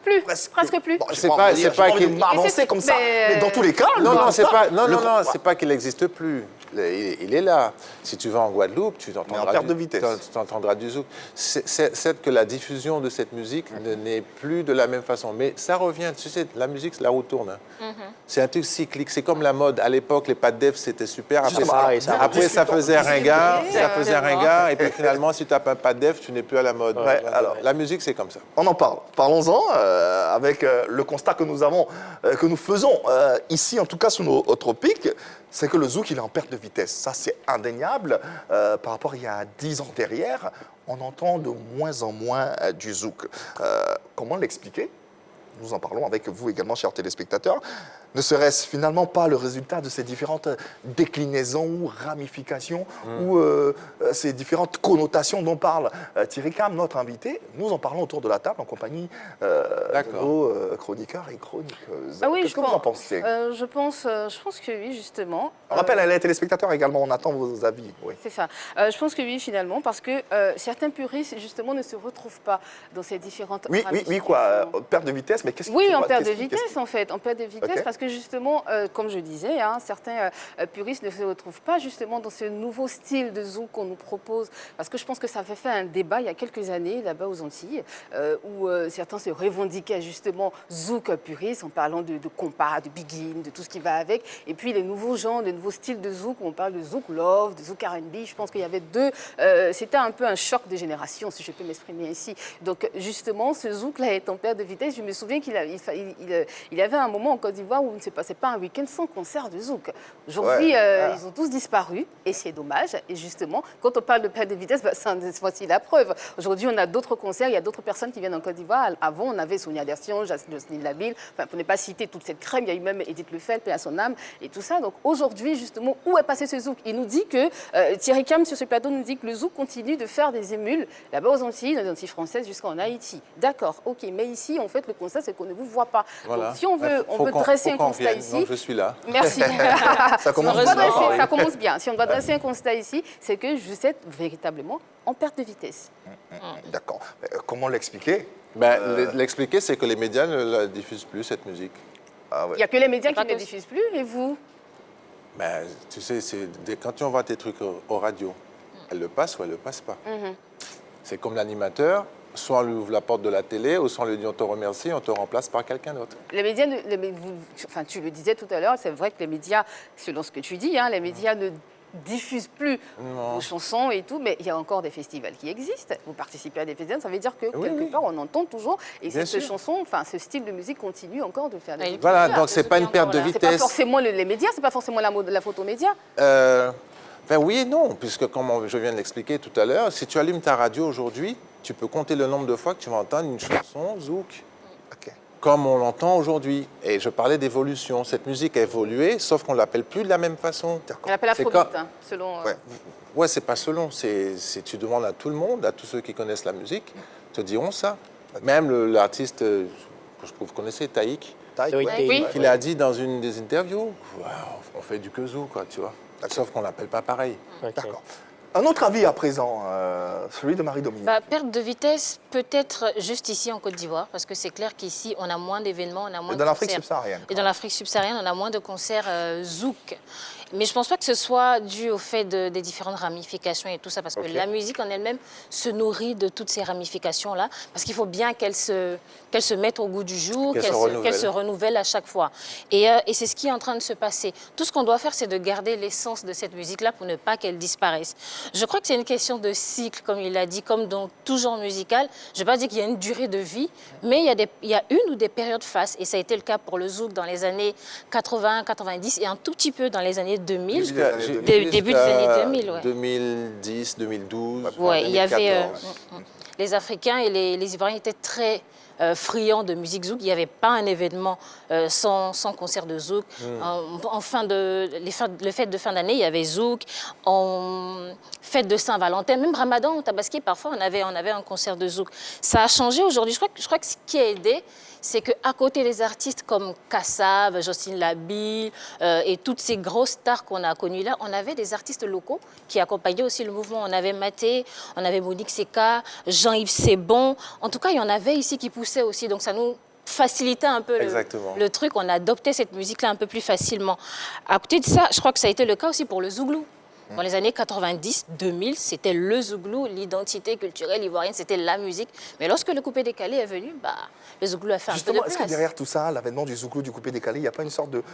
Plus, presque, presque plus. Bon, j'ai C'est envie pas- de dire, c'est pas j'ai envie de qu'il- m'avancer comme ça, mais dans tous les cas, Non, non, c'est pas, non, le- non, non, c'est pas qu'il n'existe plus. Il est là. Si tu vas en Guadeloupe, tu entendras, perte de vitesse. tu entendras du zouk. C'est que la diffusion de cette musique n'est plus de la même façon. Mais ça revient. Tu sais, la musique, c'est la roue tourne. Hein. C'est un truc cyclique. C'est comme la mode. À l'époque, les pas de def, c'était super. Après, Justement, après, ça faisait ringard. Oui, Ça faisait vraiment. ringard. Et puis finalement, si tu tapes un pas de def, tu n'es plus à la mode. Ouais, alors- La musique, c'est comme ça. On en parle. Parlons-en avec le constat que nous faisons ici, en tout cas sous nos tropiques, c'est que le zouk, il est en perte de vitesse. Ça, c'est indéniable. Par rapport à il y a 10 ans derrière, on entend de moins en moins du zouk. Comment l'expliquer? Nous en parlons avec vous également, chers téléspectateurs. Ne serait-ce finalement pas le résultat de ces différentes déclinaisons ou ramifications ou ces différentes connotations dont parle Thierry Cam, notre invité? Nous en parlons autour de la table en compagnie de D'accord. nos chroniqueurs et chroniqueuses. Ah oui, Qu'est-ce que vous en pensez? Je pense que oui, justement. On rappelle à les téléspectateurs également, on attend vos avis. Oui. C'est ça. Je pense que oui, finalement, parce que certains puristes, justement, ne se retrouvent pas dans ces différentes Oui, quoi, ramifications. perte de vitesse, mais qu'est-ce qui Oui, se en passe? perte de Qu'est-ce qui- vitesse, en fait. En perte de vitesse, Ok. parce que justement, comme je disais, hein, certains puristes ne se retrouvent pas justement dans ce nouveau style de zouk qu'on nous propose. Parce que je pense que ça avait fait un débat il y a quelques années, là-bas aux Antilles, où certains se revendiquaient justement zouk puriste, en parlant de compas, de begin, de tout ce qui va avec. Et puis les nouveaux genres, les nouveaux styles de zouk, où on parle de zouk love, de zouk R&B. Je pense qu'il y avait deux. C'était un peu un choc de génération, si je peux m'exprimer ainsi. Donc justement, ce zouk-là est en perte de vitesse. Je me souviens qu'il y avait un moment en Côte d'Ivoire où il ne se passait pas un week-end sans concert de zouk. Aujourd'hui, ils ont tous disparu et c'est dommage. Et justement, quand on parle de perte de vitesse, c'est voici la preuve. Aujourd'hui, on a d'autres concerts, il y a d'autres personnes qui viennent en Côte d'Ivoire. Avant, on avait Sonia Dersion, Jocelyne Labille, enfin, pour ne pas citer toute cette crème, il y a eu même Edith Lefebvre, paix à son âme, et tout ça. Donc aujourd'hui, justement, où est passé ce zouk? Il nous dit que, Thierry Cam, sur ce plateau, nous dit que le zouk continue de faire des émules là-bas aux Antilles, dans les Antilles françaises, jusqu'en Haïti. D'accord, ok, mais ici, en fait, le constat, c'est qu'on ne vous voit pas. Voilà. Donc si on veut, Faut qu'on- dresser faut un qu'on constat revienne. ici. Donc, je suis là. Merci. Ça commence On va bien. dresser- ça commence bien. Si on doit dresser un constat ici, c'est que vous êtes véritablement en perte de vitesse. D'accord. Mais, comment l'expliquer? L'expliquer, c'est que les médias ne la diffusent plus, cette musique. Ah Il ouais. n'y a que les médias Pas qui ne que- diffusent plus, et vous? Ben, tu sais, quand tu envoies tes trucs au radio, elle le passe ou elle ne le passe pas. C'est comme l'animateur, soit on lui ouvre la porte de la télé, ou soit on lui dit on te remercie, on te remplace par quelqu'un d'autre. Les médias, enfin, tu le disais tout à l'heure, c'est vrai que les médias, selon ce que tu dis, hein, les médias ne diffusent plus vos chansons et tout, mais il y a encore des festivals qui existent. Vous participez à des festivals, ça veut dire que quelque part on entend toujours, et Bien cette sûr. chanson, enfin, ce style de musique continue encore de faire des Oui. études. Voilà, Bien, donc c'est c'est pas bien une perte de encore là. C'est pas vitesse. forcément les médias, c'est pas forcément la photo média. Enfin, oui et non, puisque comme je viens de l'expliquer tout à l'heure, si tu allumes ta radio aujourd'hui, tu peux compter le nombre de fois que tu vas entendre une chanson zouk, Ok. comme on l'entend aujourd'hui. Et je parlais d'évolution. Cette musique a évolué, sauf qu'on ne l'appelle plus de la même façon. On l'appelle C'est afrobeat, quand- hein, selon... Ouais. Ouais, c'est pas selon. Tu demandes à tout le monde, à tous ceux qui connaissent la musique, te diront ça. Même l'artiste que vous connaissez, Taïk, Taille, Oui, ouais. Oui. qu'il a dit dans une des interviews, Waouh, on fait du kazoo, quoi, tu vois. Sauf qu'on l'appelle pas pareil. Ok. D'accord. Un autre avis à présent, celui de Marie-Dominique. Perte de vitesse peut-être juste ici en Côte d'Ivoire, parce que c'est clair qu'ici, on a moins d'événements, on a moins Et de dans l'Afrique concerts. subsaharienne. Et dans l'Afrique subsaharienne, on a moins de concerts zouk. Mais je ne pense pas que ce soit dû au fait des différentes ramifications et tout ça, parce que la musique en elle-même se nourrit de toutes ces ramifications-là, parce qu'il faut bien qu'elle se mette au goût du jour, qu'elle se renouvelle à chaque fois. Et c'est ce qui est en train de se passer. Tout ce qu'on doit faire, c'est de garder l'essence de cette musique-là pour ne pas qu'elle disparaisse. Je crois que c'est une question de cycle, comme il l'a dit, comme dans tout genre musical. Je ne vais pas dire qu'il y a une durée de vie, mais il y a une ou des périodes phases. Et ça a été le cas pour le zouk dans les années 80, 90 et un tout petit peu dans les années 2000. Début des années 2000, ouais. 2010, 2012, ouais, 2014. Il y avait les Africains et les Ivoiriens étaient très friands de musique zouk. Il n'y avait pas un événement sans concert de zouk. Le fête de fin d'année, il y avait zouk. En fête de Saint-Valentin, même Ramadan, au Tabaski, parfois on avait un concert de zouk. Ça a changé aujourd'hui. Je crois que ce qui a aidé, c'est qu'à côté des artistes comme Kassav, Jocelyne Labille et toutes ces grosses stars qu'on a connues là, on avait des artistes locaux qui accompagnaient aussi le mouvement. On avait Maté, on avait Monique Seka, Jean-Yves Sebon. En tout cas, il y en avait ici qui poussaient aussi. Donc ça nous facilitait un peu le truc. On adoptait cette musique-là un peu plus facilement. À côté de ça, je crois que ça a été le cas aussi pour le zouglou. Dans les années 90, 2000, c'était le zouglou, l'identité culturelle ivoirienne, c'était la musique. Mais lorsque le coupé-décalé est venu, le zouglou a fait un peu de place. Est-ce que derrière tout ça, l'avènement du zouglou, du coupé-décalé, il n'y a pas une sorte de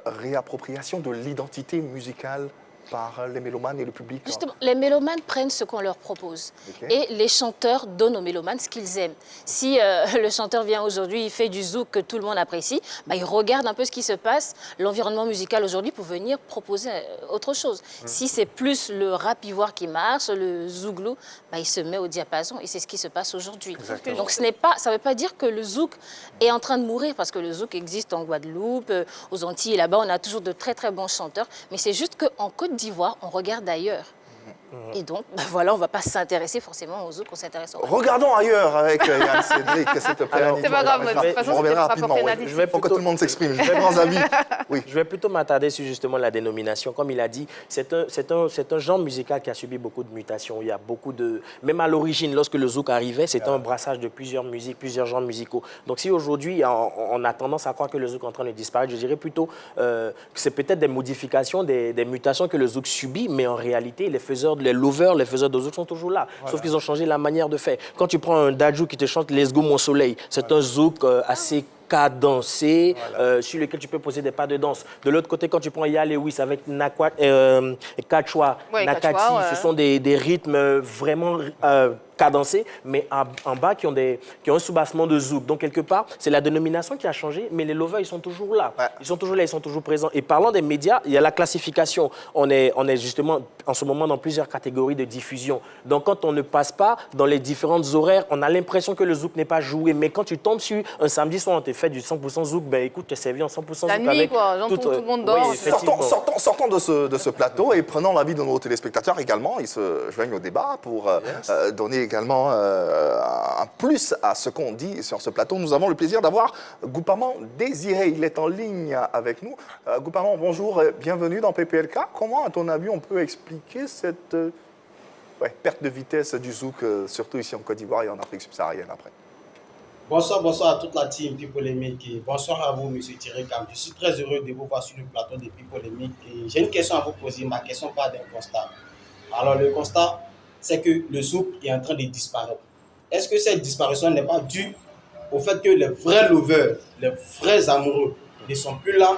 réappropriation de l'identité musicale par les mélomanes et le public? Justement, les mélomanes prennent ce qu'on leur propose. Et les chanteurs donnent aux mélomanes ce qu'ils aiment. Si le chanteur vient aujourd'hui, il fait du zouk que tout le monde apprécie, il regarde un peu ce qui se passe, l'environnement musical aujourd'hui, pour venir proposer autre chose. Si c'est plus le rap ivoire qui marche, le zouglou, il se met au diapason et c'est ce qui se passe aujourd'hui. Donc ça ne veut pas dire que le zouk est en train de mourir, parce que le zouk existe en Guadeloupe, aux Antilles, là-bas, on a toujours de très très bons chanteurs, mais c'est juste qu'en Côte d'Ivoire, on regarde ailleurs. Et donc, voilà, on ne va pas s'intéresser forcément aux zouk, on s'intéresse aux... Regardons ailleurs avec Yann Cédric, s'il te plaît. C'est pas grave, de toute façon, on reviendra c'était pas rapidement. porté Je vais pour que tout le monde s'exprime. Très grands avis. Oui. Je vais plutôt m'attarder sur justement la dénomination. Comme il a dit, c'est un genre musical qui a subi beaucoup de mutations. Il y a beaucoup de... Même à l'origine, lorsque le zouk arrivait, c'était un brassage de plusieurs musiques, plusieurs genres musicaux. Donc si aujourd'hui, on a tendance à croire que le zouk est en train de disparaître, je dirais plutôt que c'est peut-être des modifications, des mutations que le zouk subit, mais en réalité, les lovers, les faiseurs de zouk sont toujours là. Sauf qu'ils ont changé la manière de faire. Quand tu prends un Dadju qui te chante « Let's go mon soleil », c'est un zouk assez cadencé, sur lequel tu peux poser des pas de danse. De l'autre côté, quand tu prends Ya Lewis avec Kachwa, Nakati, ce sont des rythmes vraiment cadencés, mais en bas qui ont un soubassement de zouk. Donc, quelque part, c'est la dénomination qui a changé, mais les lovers, ils sont toujours là. Ils sont toujours là, ils sont toujours présents. Et parlant des médias, il y a la classification. On est justement, en ce moment, dans plusieurs catégories de diffusion. Donc, quand on ne passe pas dans les différentes horaires, on a l'impression que le zouk n'est pas joué. Mais quand tu tombes sur un samedi soir, on te fait du 100% zouk, écoute, tu es servi en 100% zouk. La nuit, avec quoi. Tout le monde dort. Oui, sortons de ce plateau et prenons l'avis de nos téléspectateurs également. Ils se joignent au débat pour donner également un plus à ce qu'on dit sur ce plateau. Nous avons le plaisir d'avoir Goupaman Désiré. Il est en ligne avec nous. Goupaman, bonjour et bienvenue dans PPLK. Comment, à ton avis, on peut expliquer cette perte de vitesse du zouk, surtout ici en Côte d'Ivoire et en Afrique subsaharienne après? Bonsoir à toute la team Pipolémique et bonsoir à vous, M. Thierry Cam. Je suis très heureux de vous voir sur le plateau de Pipolémique et j'ai une question à vous poser. Ma question part d'un constat. Alors, le constat, c'est que le zouk est en train de disparaître. Est-ce que cette disparition n'est pas due au fait que les vrais lovers, les vrais amoureux ne sont plus là,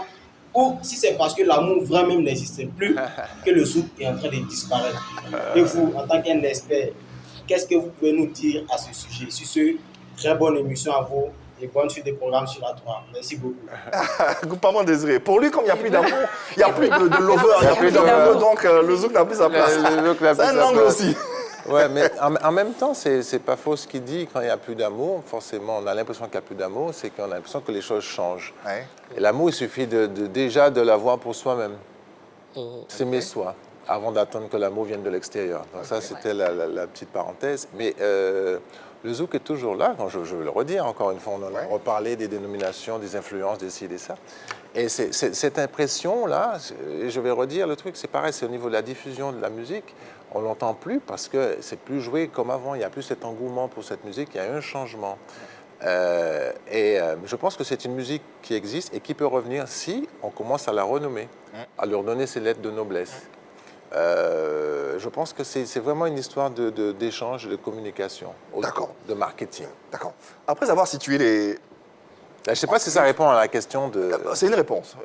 ou si c'est parce que l'amour vrai même n'existe plus que le zouk est en train de disparaître? Et vous, en tant qu'un expert, qu'est-ce que vous pouvez nous dire à ce sujet, sur ce très bonne émission à vous et bonne suite des programmes sur la 3. Merci beaucoup. Goupaman Désiré. Pour lui, comme il n'y a plus d'amour, il n'y a plus de lover, il n'y a plus d'amour, donc le zouk n'a plus sa place. C'est un angle aussi. Oui, mais en même temps, c'est pas faux ce qu'il dit. Quand il n'y a plus d'amour, forcément, on a l'impression qu'il n'y a plus d'amour, c'est qu'on a l'impression que les choses changent. Ouais. Et l'amour, il suffit déjà de l'avoir pour soi-même. S'aimer soi, avant d'attendre que l'amour vienne de l'extérieur. Donc ça, c'était la petite parenthèse. Mais le zouk est toujours là, je veux le redire encore une fois, on en a reparlé des dénominations, des influences, des ci, des ça. Et cette impression-là, je vais redire le truc, c'est pareil, c'est au niveau de la diffusion de la musique, on ne l'entend plus parce que c'est plus joué comme avant, il n'y a plus cet engouement pour cette musique, il y a eu un changement. Je pense que c'est une musique qui existe et qui peut revenir si on commence à la renommer, à leur donner ses lettres de noblesse. Je pense que c'est vraiment une histoire d'échange, de communication, de marketing. D'accord. Après avoir situé les... Je ne sais pas si ça répond à la question de... C'est une réponse.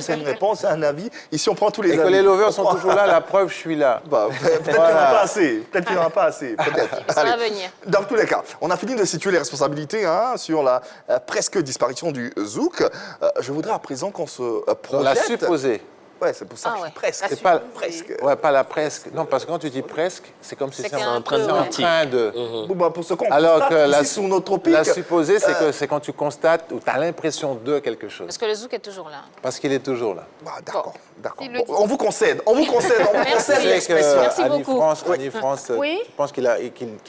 C'est une réponse, c'est un avis. Ici, on prend tous les Et avis. que les lovers sont toujours là, la preuve, je suis là. Peut-être qu'il n'y en a pas assez. Peut-être qu'il n'y en a pas assez. Ça va venir. Dans tous les cas, on a fini de situer les responsabilités sur la presque disparition du zouk. Je voudrais à présent qu'on se projette... La supposée. Ouais, c'est pour ça que je dis presque. C'est pas presque. Ouais, pas la presque. Non, parce que quand tu dis presque, c'est comme si c'était en train de... Bon, pour ce qu'on Alors constate que ici sous notre tropique... la supposée, c'est quand tu constates ou tu as l'impression de quelque chose. Parce que le zouk est toujours là. Parce qu'il est toujours là. D'accord, d'accord. Il le Bon, dit. on vous concède, on vous concède Merci. l'expression. Merci beaucoup. Annie France, Oui. je pense qu'il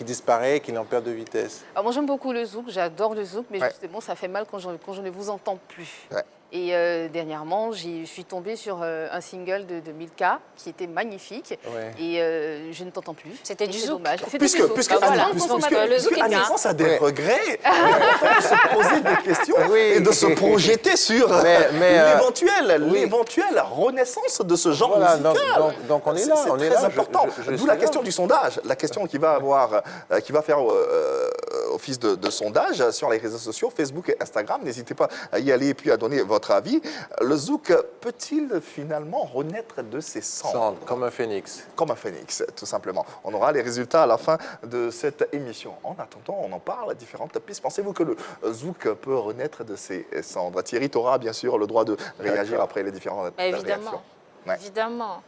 disparaît, qu'il est en perte de vitesse. Alors, moi, j'aime beaucoup le zouk, j'adore le zouk, mais Ouais. justement, ça fait mal quand je ne vous entends plus. Ouais. Et dernièrement, je suis tombée sur un single de Milka qui était magnifique. Ouais. Et je ne t'entends plus. C'était Et du c'est zouk. dommage. C'était Puisque, du zouk. puisque, Bah, voilà, Annie, consommateur. Le zouk est Annie bien. France a des Ouais. regrets, il faut se poser des questions Oui. et de se projeter sur Mais, l'éventuelle renaissance de ce genre Voilà, musical. donc on est là. C'est on est très là. important. Je D'où suis la là. question du sondage, la question qui va faire office de sondage sur les réseaux sociaux, Facebook et Instagram. N'hésitez pas à y aller et puis à donner votre avis. Le zouk peut-il finalement renaître de ses cendres Cendre, comme un phénix. comme un phénix, tout simplement. On aura les résultats à la fin de cette émission. En attendant, on en parle à différentes pistes. Pensez-vous que le zouk peut renaître de ses cendres? Thierry, tu auras bien sûr le droit de réagir après les différentes Bah, évidemment. réactions. Ouais. Évidemment.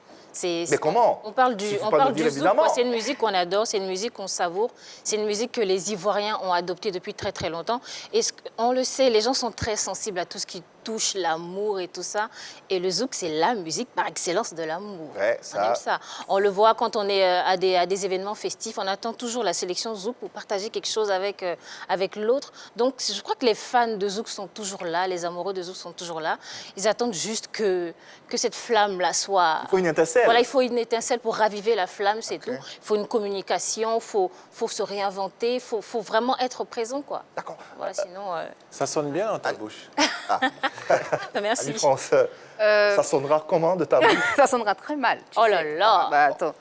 Mais comment? On parle du Suffit on pas de parle dire du zouk, évidemment. quoi. C'est une musique qu'on adore, c'est une musique qu'on savoure, c'est une musique que les Ivoiriens ont adoptée depuis très très longtemps. Et on le sait, les gens sont très sensibles à tout ce qui touche l'amour et tout ça. Et le zouk, c'est la musique par excellence de l'amour. Ouais, On aime ça. On le voit quand on est à des événements festifs, on attend toujours la sélection zouk pour partager quelque chose avec l'autre. Donc je crois que les fans de zouk sont toujours là, les amoureux de zouk sont toujours là. Ils attendent juste que cette flamme-là soit... Il faut une étincelle. Voilà, il faut une étincelle pour raviver la flamme, c'est tout. Il faut une communication, il faut se réinventer, il faut vraiment être présent, quoi. D'accord. Voilà, sinon... Ça sonne bien dans ta bouche. Merci. Annie-France, ça sonnera comment de ta bouche? Ça sonnera très mal. tu Oh là sais. là. Ah, bah, attends.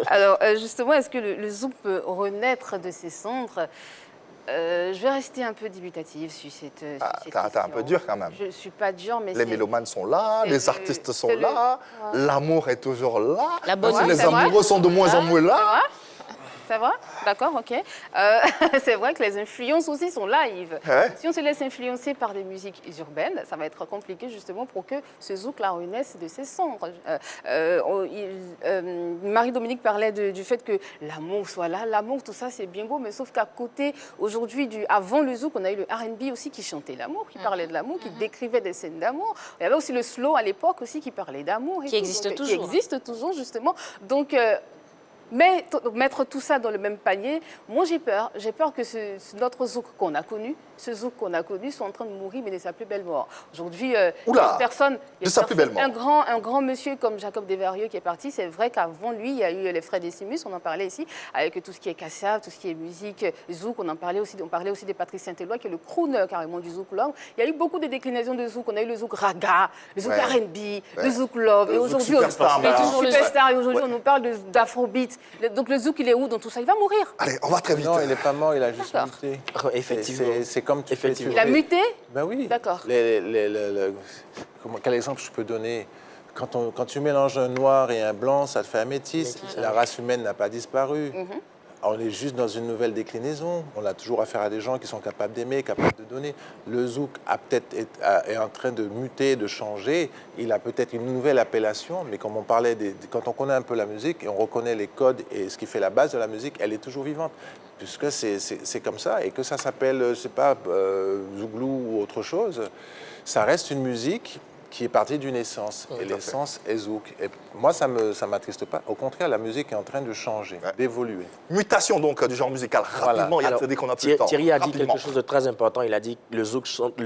Alors, justement, est-ce que le zouk peut renaître de ses cendres? Je vais rester un peu débutative sur cette T'es question. un peu dur quand même. Je ne suis pas dure, mais Les c'est- mélomanes sont là, c'est les le- artistes sont c'est le- là, Ouais. l'amour est toujours là. La bonne Même si Ouais, les c'est vrai. amoureux sont de moins en Ah, moins là. Ça va? Ça va? D'accord, ok. C'est vrai que les influences aussi sont là, Yves. Ouais. Si on se laisse influencer par des musiques urbaines, ça va être compliqué justement pour que ce zouk-là renaisse de ses cendres. Marie-Dominique parlait du fait que l'amour soit là. L'amour, tout ça, c'est bien beau, mais sauf qu'à côté, aujourd'hui, avant le zouk, on a eu le R&B aussi qui chantait l'amour, qui parlait de l'amour, qui décrivait des scènes d'amour. Il y avait aussi le slow à l'époque aussi qui parlait d'amour. et Qui tout. existe Donc, toujours. Qui existe toujours, justement. Donc, mais mettre tout ça dans le même panier, moi j'ai peur. J'ai peur que notre zouk qu'on a connu, ce zouk qu'on a connu, soit en train de mourir, mais de sa plus belle mort. Aujourd'hui, il y a Oula, une personne, de sa plus belle mort. un grand monsieur comme Jacob Desvarieux qui est parti. C'est vrai qu'avant lui, il y a eu les frères Décimus, on en parlait ici, avec tout ce qui est kassav, tout ce qui est musique, zouk. On parlait aussi de Patrice Saint-Éloi, qui est le crooner carrément du zouk love. Il y a eu beaucoup de déclinations de zouk. On a eu le zouk raga, le zouk Ouais. R&B, le zouk love. Le Et zouk aujourd'hui, superstar, mais là. toujours le superstar. Et aujourd'hui, on nous parle d'afrobeat. Donc le zouk, il est où dans tout ça? Il va mourir. Allez, on va très vite. Non, il n'est pas mort, il a juste D'accord. muté. Effectivement. C'est comme tu fais. Effectivement. Il a muté? Ben oui. D'accord. Quel exemple je peux donner? Quand tu mélanges un noir et un blanc, ça te fait un métis. La race humaine n'a pas disparu. On est juste dans une nouvelle déclinaison. On a toujours affaire à des gens qui sont capables d'aimer, capables de donner. Le zouk est en train de muter, de changer. Il a peut-être une nouvelle appellation, mais comme on parlait, quand on connaît un peu la musique et on reconnaît les codes et ce qui fait la base de la musique, elle est toujours vivante. Puisque c'est comme ça. Et que ça s'appelle, je sais pas, zouglou ou autre chose, ça reste une musique qui est parti d'une essence. Et l'essence est zouk. Et moi, ça m'attriste pas. Au contraire, la musique est en train de changer, d'évoluer. Mutation donc du genre musical. Rapidement, Alors, dès qu'on a plus de temps. Thierry a dit Rapidement. quelque chose de très important. Il a dit que le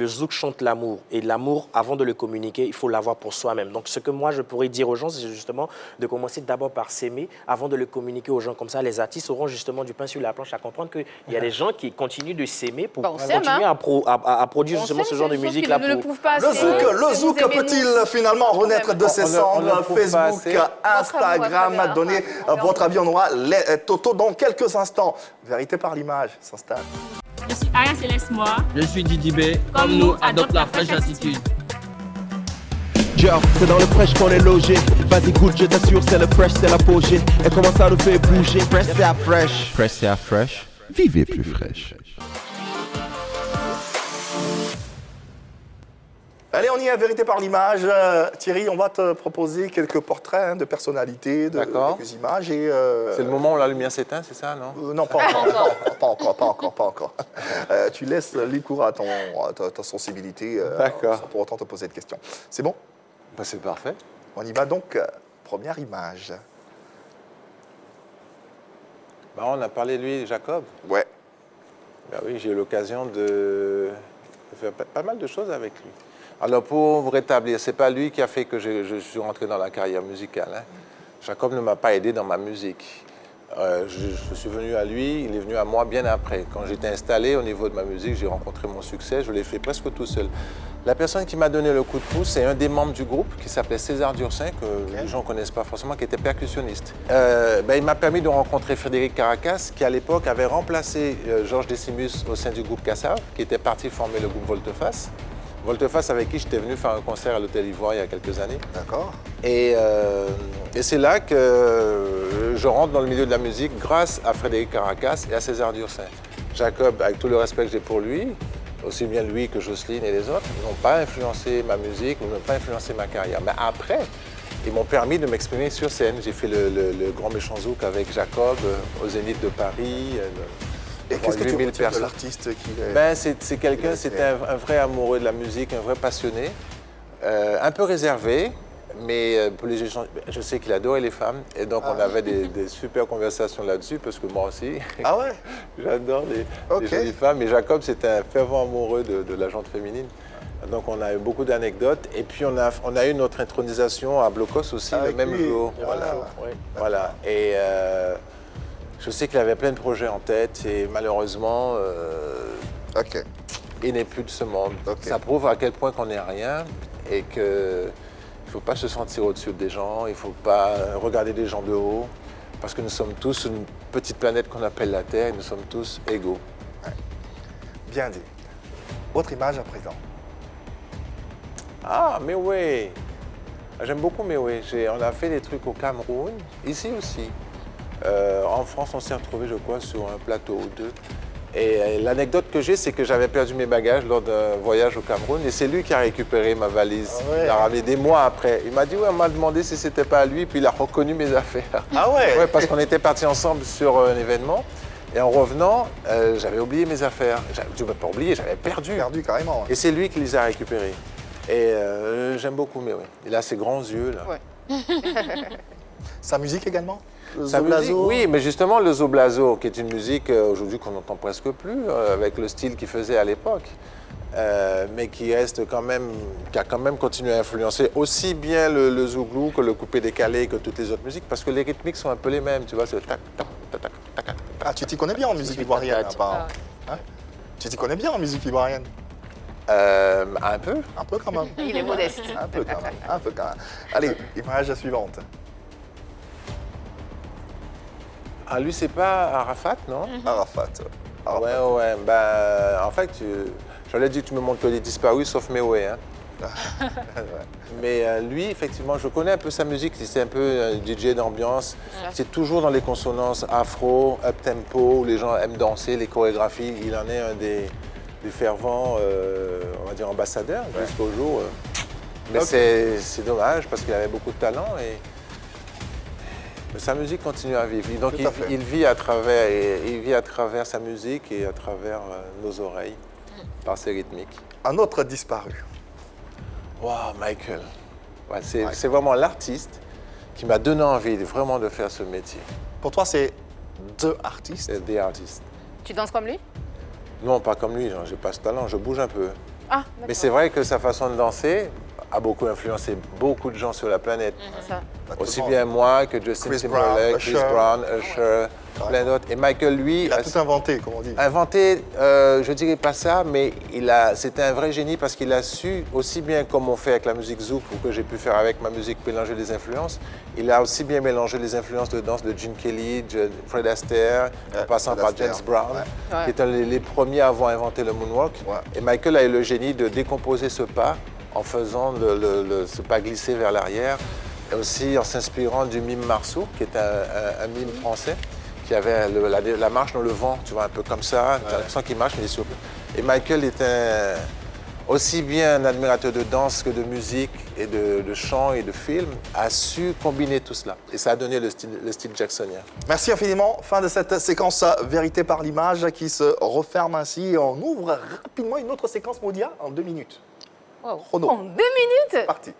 zouk chante l'amour. Et l'amour, avant de le communiquer, il faut l'avoir pour soi-même. Donc, ce que moi, je pourrais dire aux gens, c'est justement de commencer d'abord par s'aimer avant de le communiquer aux gens. Comme ça, les artistes auront justement du pain sur la planche à comprendre qu'il y a des gens qui continuent de s'aimer pour continuer à produire justement ce genre de musique-là. Le zouk peut-il finalement renaître de ses cendres? Facebook, Instagram, donnez votre avis. On aura les Toto dans quelques instants. Vérité par l'image s'installe. Je suis Aya Céleste Moi. Je suis Didi B. Comme nous, adopte la fraîche attitude. C'est dans le fresh qu'on est logé. Vas-y goûte, je t'assure, c'est le fresh, c'est l'apogée. Et comment ça nous fait bouger? Fresh c'est à fresh. Fresh c'est à fresh. Vivez plus fraîche. Allez, on y est, vérité par l'image. Thierry, on va te proposer quelques portraits de personnalités, quelques images. C'est le moment où la lumière s'éteint, c'est ça, non? Non, pas encore. Tu laisses libre cours à ta sensibilité sans pour autant te poser de questions. C'est bon? C'est parfait. On y va donc. Première image. On a parlé de lui, Jacob. Ouais. Oui, j'ai eu l'occasion de faire pas mal de choses avec lui. Alors, pour vous rétablir, c'est pas lui qui a fait que je suis rentré dans la carrière musicale. Hein. Jacob ne m'a pas aidé dans ma musique. Je suis venu à lui, il est venu à moi bien après. Quand j'étais installé au niveau de ma musique, j'ai rencontré mon succès, je l'ai fait presque tout seul. La personne qui m'a donné le coup de pouce, c'est un des membres du groupe qui s'appelait César Dursin, que les gens ne connaissent pas forcément, qui était percussionniste. Il m'a permis de rencontrer Frédéric Caracas, qui à l'époque avait remplacé Georges Decimus au sein du groupe Kassav, qui était parti former le groupe Volte-Face. Volte-Face avec qui j'étais venu faire un concert à l'Hôtel Ivoire il y a quelques années. D'accord. Et c'est là que je rentre dans le milieu de la musique grâce à Frédéric Caracas et à César Dursin. Jacob, avec tout le respect que j'ai pour lui, aussi bien lui que Jocelyne et les autres, n'ont pas influencé ma musique, n'ont pas influencé ma carrière. Mais après, ils m'ont permis de m'exprimer sur scène. J'ai fait le Grand Méchant Zouk avec Jacob au Zénith de Paris. Et qu'est-ce que tu retiens de l'artiste qui est... C'est quelqu'un, c'était un vrai amoureux de la musique, un vrai passionné, un peu réservé, mais pour les échanges, je sais qu'il adorait les femmes, et donc on avait des super conversations là-dessus, parce que moi aussi, j'adore les jolies femmes, mais Jacob, c'était un fervent amoureux de la gente féminine. Donc on a eu beaucoup d'anecdotes, et puis on a eu notre intronisation à Blocos aussi, le même jour. Voilà. Et je sais qu'il avait plein de projets en tête et malheureusement, il n'est plus de ce monde. Ça prouve à quel point qu'on n'est rien et qu'il ne faut pas se sentir au-dessus des gens, il ne faut pas regarder les gens de haut, parce que nous sommes tous une petite planète qu'on appelle la Terre et nous sommes tous égaux. Ouais. Bien dit. Autre image à présent. Ah, Méoué. J'aime beaucoup Méoué. On a fait des trucs au Cameroun, ici aussi. En France, on s'est retrouvés, je crois, sur un plateau ou deux. Et l'anecdote que j'ai, c'est que j'avais perdu mes bagages lors d'un voyage au Cameroun et c'est lui qui a récupéré ma valise. Il l'a ramené des mois après. Il m'a dit, on m'a demandé si c'était pas à lui, puis il a reconnu mes affaires. Ah ouais? Ouais, parce qu'on était partis ensemble sur un événement. Et en revenant, j'avais oublié mes affaires. Je ne m'ai pas oublié, j'avais perdu. Perdu carrément. Et c'est lui qui les a récupérées. Et j'aime beaucoup, mais oui. Il a ses grands yeux, là. Ouais. Sa musique également? Sa musique, oui, mais justement, le Zoblazo, qui est une musique aujourd'hui qu'on n'entend presque plus, avec le style qu'il faisait à l'époque, mais qui reste quand même, qui a quand même continué à influencer aussi bien le zouglou que le coupé décalé que toutes les autres musiques, parce que les rythmiques sont un peu les mêmes, tu vois, c'est le tac, tac, tac, tac, tac, tac. Ah, tu t'y connais bien en musique ivoirienne, apparemment. Hein? Tu t'y connais bien en musique ivoirienne? Un peu. Un peu quand même. Il est modeste. Un peu quand même. Un peu quand même. Allez, image suivante. Ah, lui, c'est pas Arafat, non? Arafat. Ouais. En fait, j'allais dire que tu me montres que les disparus, sauf Méoué. Hein. Mais lui, effectivement, je connais un peu sa musique. C'est un peu un DJ d'ambiance. C'est toujours dans les consonances afro, up-tempo, où les gens aiment danser, les chorégraphies. Il en est un des fervents, on va dire, ambassadeurs jusqu'au jour. Mais c'est dommage parce qu'il avait beaucoup de talent. Mais sa musique continue à vivre. Donc il vit à travers sa musique et à travers nos oreilles, par ses rythmiques. Un autre disparu. Wow, Michael. Ouais, c'est vraiment l'artiste qui m'a donné envie vraiment de faire ce métier. Pour toi, c'est deux artistes. C'est des artistes. Tu danses comme lui? Non, pas comme lui, j'ai pas ce talent, je bouge un peu. Ah, Mais c'est vrai que sa façon de danser a beaucoup influencé beaucoup de gens sur la planète. ça. Aussi bien moi que Justin Chris Brown, Timberlake, Chris Usher. Brown, Usher, plein d'autres. Et Michael, lui, Il a tout inventé, comme on dit. inventé, je dirais pas ça, mais c'était un vrai génie parce qu'il a su, aussi bien comme on fait avec la musique zouk ou que j'ai pu faire avec ma musique, mélanger les influences, il a aussi bien mélangé les influences de danse de Gene Kelly, Fred Astaire, en passant Fred par Astaire, James Brown, ouais. qui est un les premiers à avoir inventé le moonwalk. Ouais. Et Michael a eu le génie de décomposer ce pas en faisant ce pas glisser vers l'arrière, et aussi en s'inspirant du mime Marceau, qui est un mime français, qui avait la marche dans le vent, tu vois, un peu comme ça, tu as l'impression qu'il marche, mais il est sur... Et Michael est aussi bien un admirateur de danse que de musique et de chant et de film, a su combiner tout cela. Et ça a donné le style jacksonien. Merci infiniment. Fin de cette séquence Vérité par l'image qui se referme ainsi. On ouvre rapidement une autre séquence Maudia en 2 minutes. Wow. Chrono. En 2 minutes? Parti.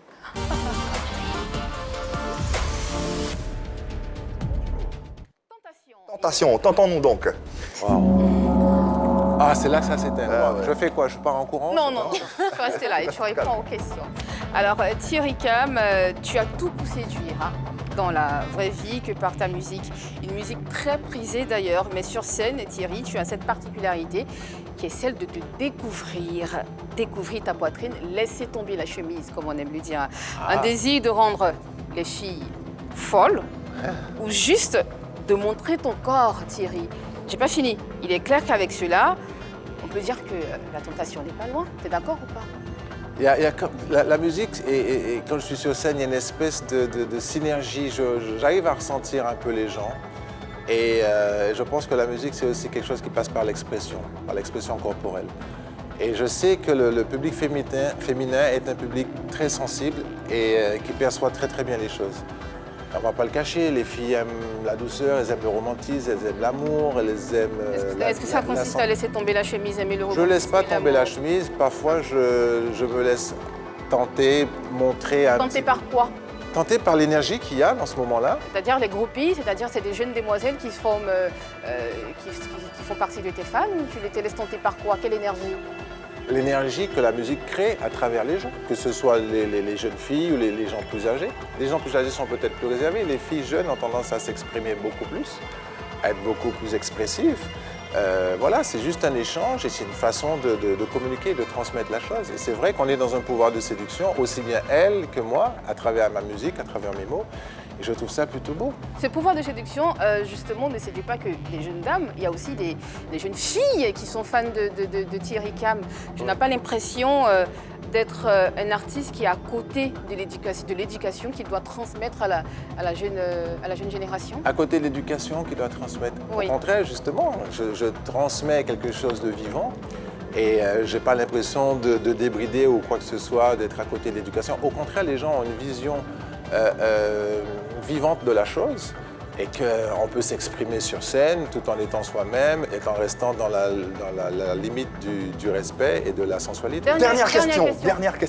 Tentation, tentons-nous donc. Ah, c'est là que ça s'éteint. ouais. Je fais quoi? Je pars en courant? Non, non, tu vas rester là et tu réponds aux questions. Alors, Thierry Cam, tu as tout pour séduire hein, dans la vraie vie que par ta musique. Une musique très prisée d'ailleurs, mais sur scène, Thierry, tu as cette particularité qui est celle de te découvrir. Découvrir ta poitrine, laisser tomber la chemise, comme on aime le dire. Un désir de rendre les filles folles ou juste de montrer ton corps, Thierry. J'ai pas fini. Il est clair qu'avec cela, on peut dire que la tentation n'est pas loin. T'es d'accord ou pas? La musique, et quand je suis sur scène, il y a une espèce de synergie. J'arrive à ressentir un peu les gens. Et je pense que la musique, c'est aussi quelque chose qui passe par l'expression corporelle. Et je sais que le public féminin est un public très sensible et qui perçoit très très bien les choses. On ne va pas le cacher, les filles aiment la douceur, elles aiment le romantisme, elles aiment l'amour, elles aiment... Est-ce que ça consiste à laisser tomber la chemise, aimer le romantisme? Je ne laisse pas et tomber l'amour? la chemise, parfois je me laisse tenter, montrer un Tenter petit... par quoi? Tenter par l'énergie qu'il y a dans ce moment-là. C'est-à-dire les groupies, c'est-à-dire c'est des jeunes demoiselles qui font partie de tes fans ou tu les laisses tenter par quoi? Quelle énergie? L'énergie que la musique crée à travers les gens, que ce soit les jeunes filles ou les gens plus âgés. Les gens plus âgés sont peut-être plus réservés, les filles jeunes ont tendance à s'exprimer beaucoup plus, à être beaucoup plus expressives. Voilà, c'est juste un échange et c'est une façon de communiquer, de transmettre la chose. Et c'est vrai qu'on est dans un pouvoir de séduction, aussi bien elle que moi, à travers ma musique, à travers mes mots. Et je trouve ça plutôt beau. Ce pouvoir de séduction, justement, ne séduit pas que les jeunes dames. Il y a aussi des jeunes filles qui sont fans de Thierry Cam. Tu n'as pas l'impression d'être un artiste qui est à côté de l'éducation qu'il doit transmettre à la jeune génération? À côté de l'éducation qu'il doit transmettre. Oui. Au contraire, justement, je transmets quelque chose de vivant. Et je n'ai pas l'impression de débrider ou quoi que ce soit, d'être à côté de l'éducation. Au contraire, les gens ont une vision vivante de la chose et qu'on peut s'exprimer sur scène tout en étant soi-même et en restant dans la limite du respect et de la sensualité. Dernière question.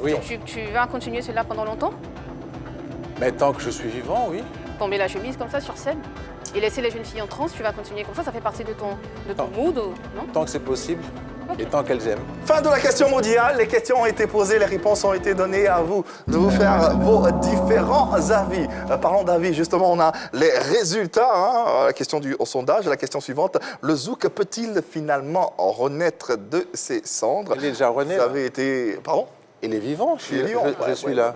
Oui. Tu vas continuer cela pendant longtemps? Mais tant que je suis vivant, oui. Tomber la chemise comme ça sur scène et laisser les jeunes filles en transe, tu vas continuer comme ça fait partie de ton mood, non? Tant que c'est possible et tant qu'elles aiment. Fin de la question mondiale. Les questions ont été posées, les réponses ont été données. À vous de vous faire vos différents avis. Parlons d'avis, justement, on a les résultats. Hein. La question au sondage, la question suivante. Le zouk peut-il finalement renaître de ses cendres? Il est déjà rené. Vous avez été... Pardon? Il est vivant, je suis là.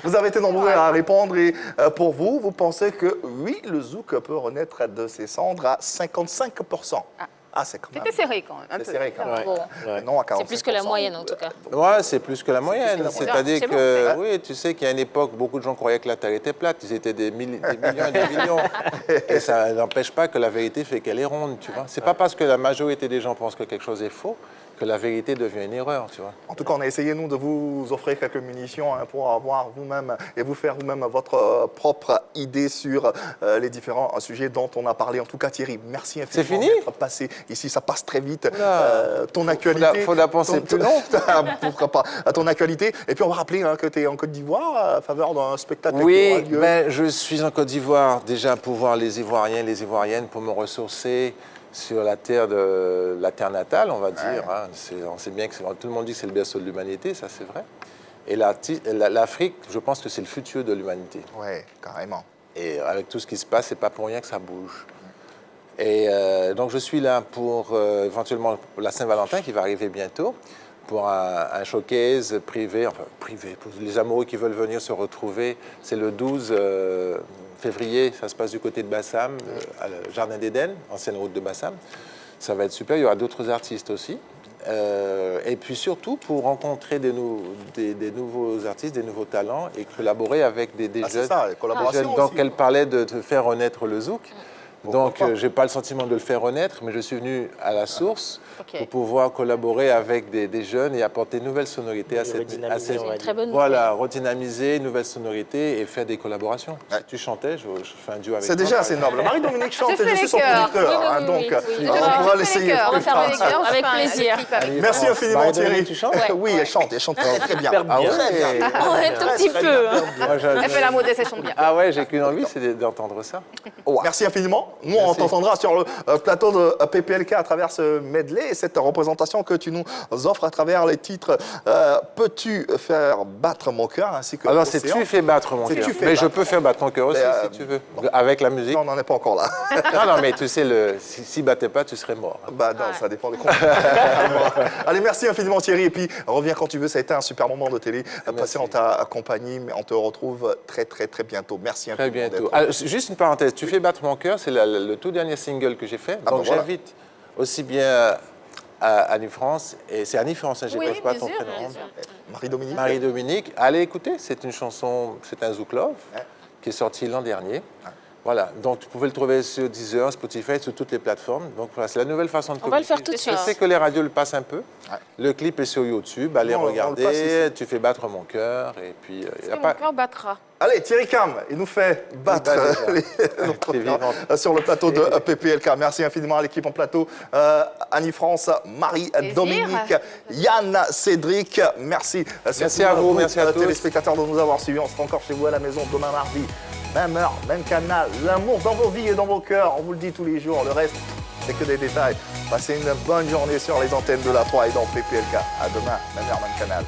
Vous avez été nombreux à répondre et pour vous, vous pensez que oui, le zouk peut renaître de ses cendres à 55%. Ah, c'est quand même... C'était serré quand même. C'est serré quand même. Bon, Non, à c'est plus que la moyenne en tout cas. Ouais, c'est plus que la moyenne. C'est-à-dire C'est que, bon, oui, tu sais qu'à une époque, beaucoup de gens croyaient que la Terre était plate. Ils étaient des millions et des millions. Et ça n'empêche pas que la vérité fait qu'elle est ronde, tu vois. C'est pas parce que la majorité des gens pensent que quelque chose est faux que la vérité devient une erreur, tu vois. En tout cas, on a essayé, nous, de vous offrir quelques munitions pour avoir vous-même et vous faire vous-même votre propre idée sur les différents sujets dont on a parlé. En tout cas, Thierry, merci infiniment. C'est fini d'être passé ici, ça passe très vite. Oula. Ton actualité. Faut la penser plus long. Pourquoi pas. À ton actualité. Et puis, on va rappeler que tu es en Côte d'Ivoire à faveur d'un spectacle qui aura Oui, lieu. je suis en Côte d'Ivoire déjà pour voir les Ivoiriens, les Ivoiriennes, pour me ressourcer sur la terre natale, on va dire. Hein. On sait bien que tout le monde dit que c'est le berceau de l'humanité, ça c'est vrai. Et l'Afrique, je pense que c'est le futur de l'humanité. Oui, carrément. Et avec tout ce qui se passe, c'est pas pour rien que ça bouge. Et donc je suis là pour éventuellement pour la Saint-Valentin qui va arriver bientôt, pour un showcase privé, pour les amoureux qui veulent venir se retrouver. C'est le 12 février, ça se passe du côté de Bassam, à le Jardin d'Éden, ancienne route de Bassam. Ça va être super, il y aura d'autres artistes aussi. Et puis surtout pour rencontrer des nouveaux artistes, des nouveaux talents et collaborer avec des jeunes. C'est ça, les collaborations Donc aussi. elle parlait de faire renaître le zouk. Donc, je n'ai pas le sentiment de le faire renaître, mais je suis venu à la source pour pouvoir collaborer avec des jeunes et apporter une nouvelle sonorité à cette... Très bonne Voilà, redynamiser, une nouvelle sonorité et faire des collaborations. Si tu chantais, je fais un duo avec toi. C'est déjà assez noble. Marie-Dominique chante et je suis son chœurs. producteur. Oui, Donc, on pourra l'essayer. On va faire plus les tard. chœurs, avec plaisir. Merci infiniment, Marie-Dominique, Thierry. tu chantes Oui, elle chante très bien. Super bien. Ah, très bien. Un tout petit peu. Elle fait la modeste, elle chante bien. Ah ouais, j'ai qu'une envie, c'est d'entendre ça. Merci infiniment. Nous, on t'entendra sur le plateau de PPLK à travers ce medley et cette représentation que tu nous offres à travers les titres Peux-tu faire battre mon cœur ainsi que Alors, c'est Océan. tu fais battre mon C'est cœur. tu fais Mais je battre. peux faire battre ton cœur aussi, Mais, si tu veux. Avec la musique. Non, on n'en est pas encore là. Non, mais tu sais, si battais pas, tu serais mort. Bah non, ça dépend des conditions. Allez, merci infiniment Thierry. Et puis, reviens quand tu veux. Ça a été un super moment de télé passé en ta compagnie. Mais on te retrouve très bientôt. Merci Très infiniment. bientôt. d'être- Alors, juste une parenthèse, Tu fais battre mon cœur, c'est le tout dernier single que j'ai fait. Ah, Donc bah, voilà. j'invite aussi bien à Annie France, et c'est Annie France, je Oui, n'écorche pas bien ton sûr, prénom. bien sûr. Marie-Dominique. Marie-Dominique, allez écouter, c'est une chanson, c'est un Zouk Love, Ouais. qui est sorti l'an dernier. Voilà, donc tu pouvez le trouver sur Deezer, Spotify, sur toutes les plateformes. Donc voilà, c'est la nouvelle façon de On va le faire tout de Je suite. sais que les radios le passent un peu. Ouais. Le clip est sur YouTube, allez Non, on le passe regarder, ici. Tu fais battre mon cœur, et puis il y a Mon pas... cœur battra. Allez, Thierry Cam, il nous fait battre bat déjà. les T'es vivante. sur le plateau de PPLK. Merci infiniment à l'équipe en plateau. Annie France, Marie-Dominique, Yann, Cédric. Merci. Merci à vous, merci à tous. Téléspectateurs de nous avoir suivis. On sera encore chez vous à la maison demain mardi. Même heure, même canal. L'amour dans vos vies et dans vos cœurs. On vous le dit tous les jours. Le reste, c'est que des détails. Passez une bonne journée sur les antennes de la 3 et dans PPLK. À demain, même heure, même canal.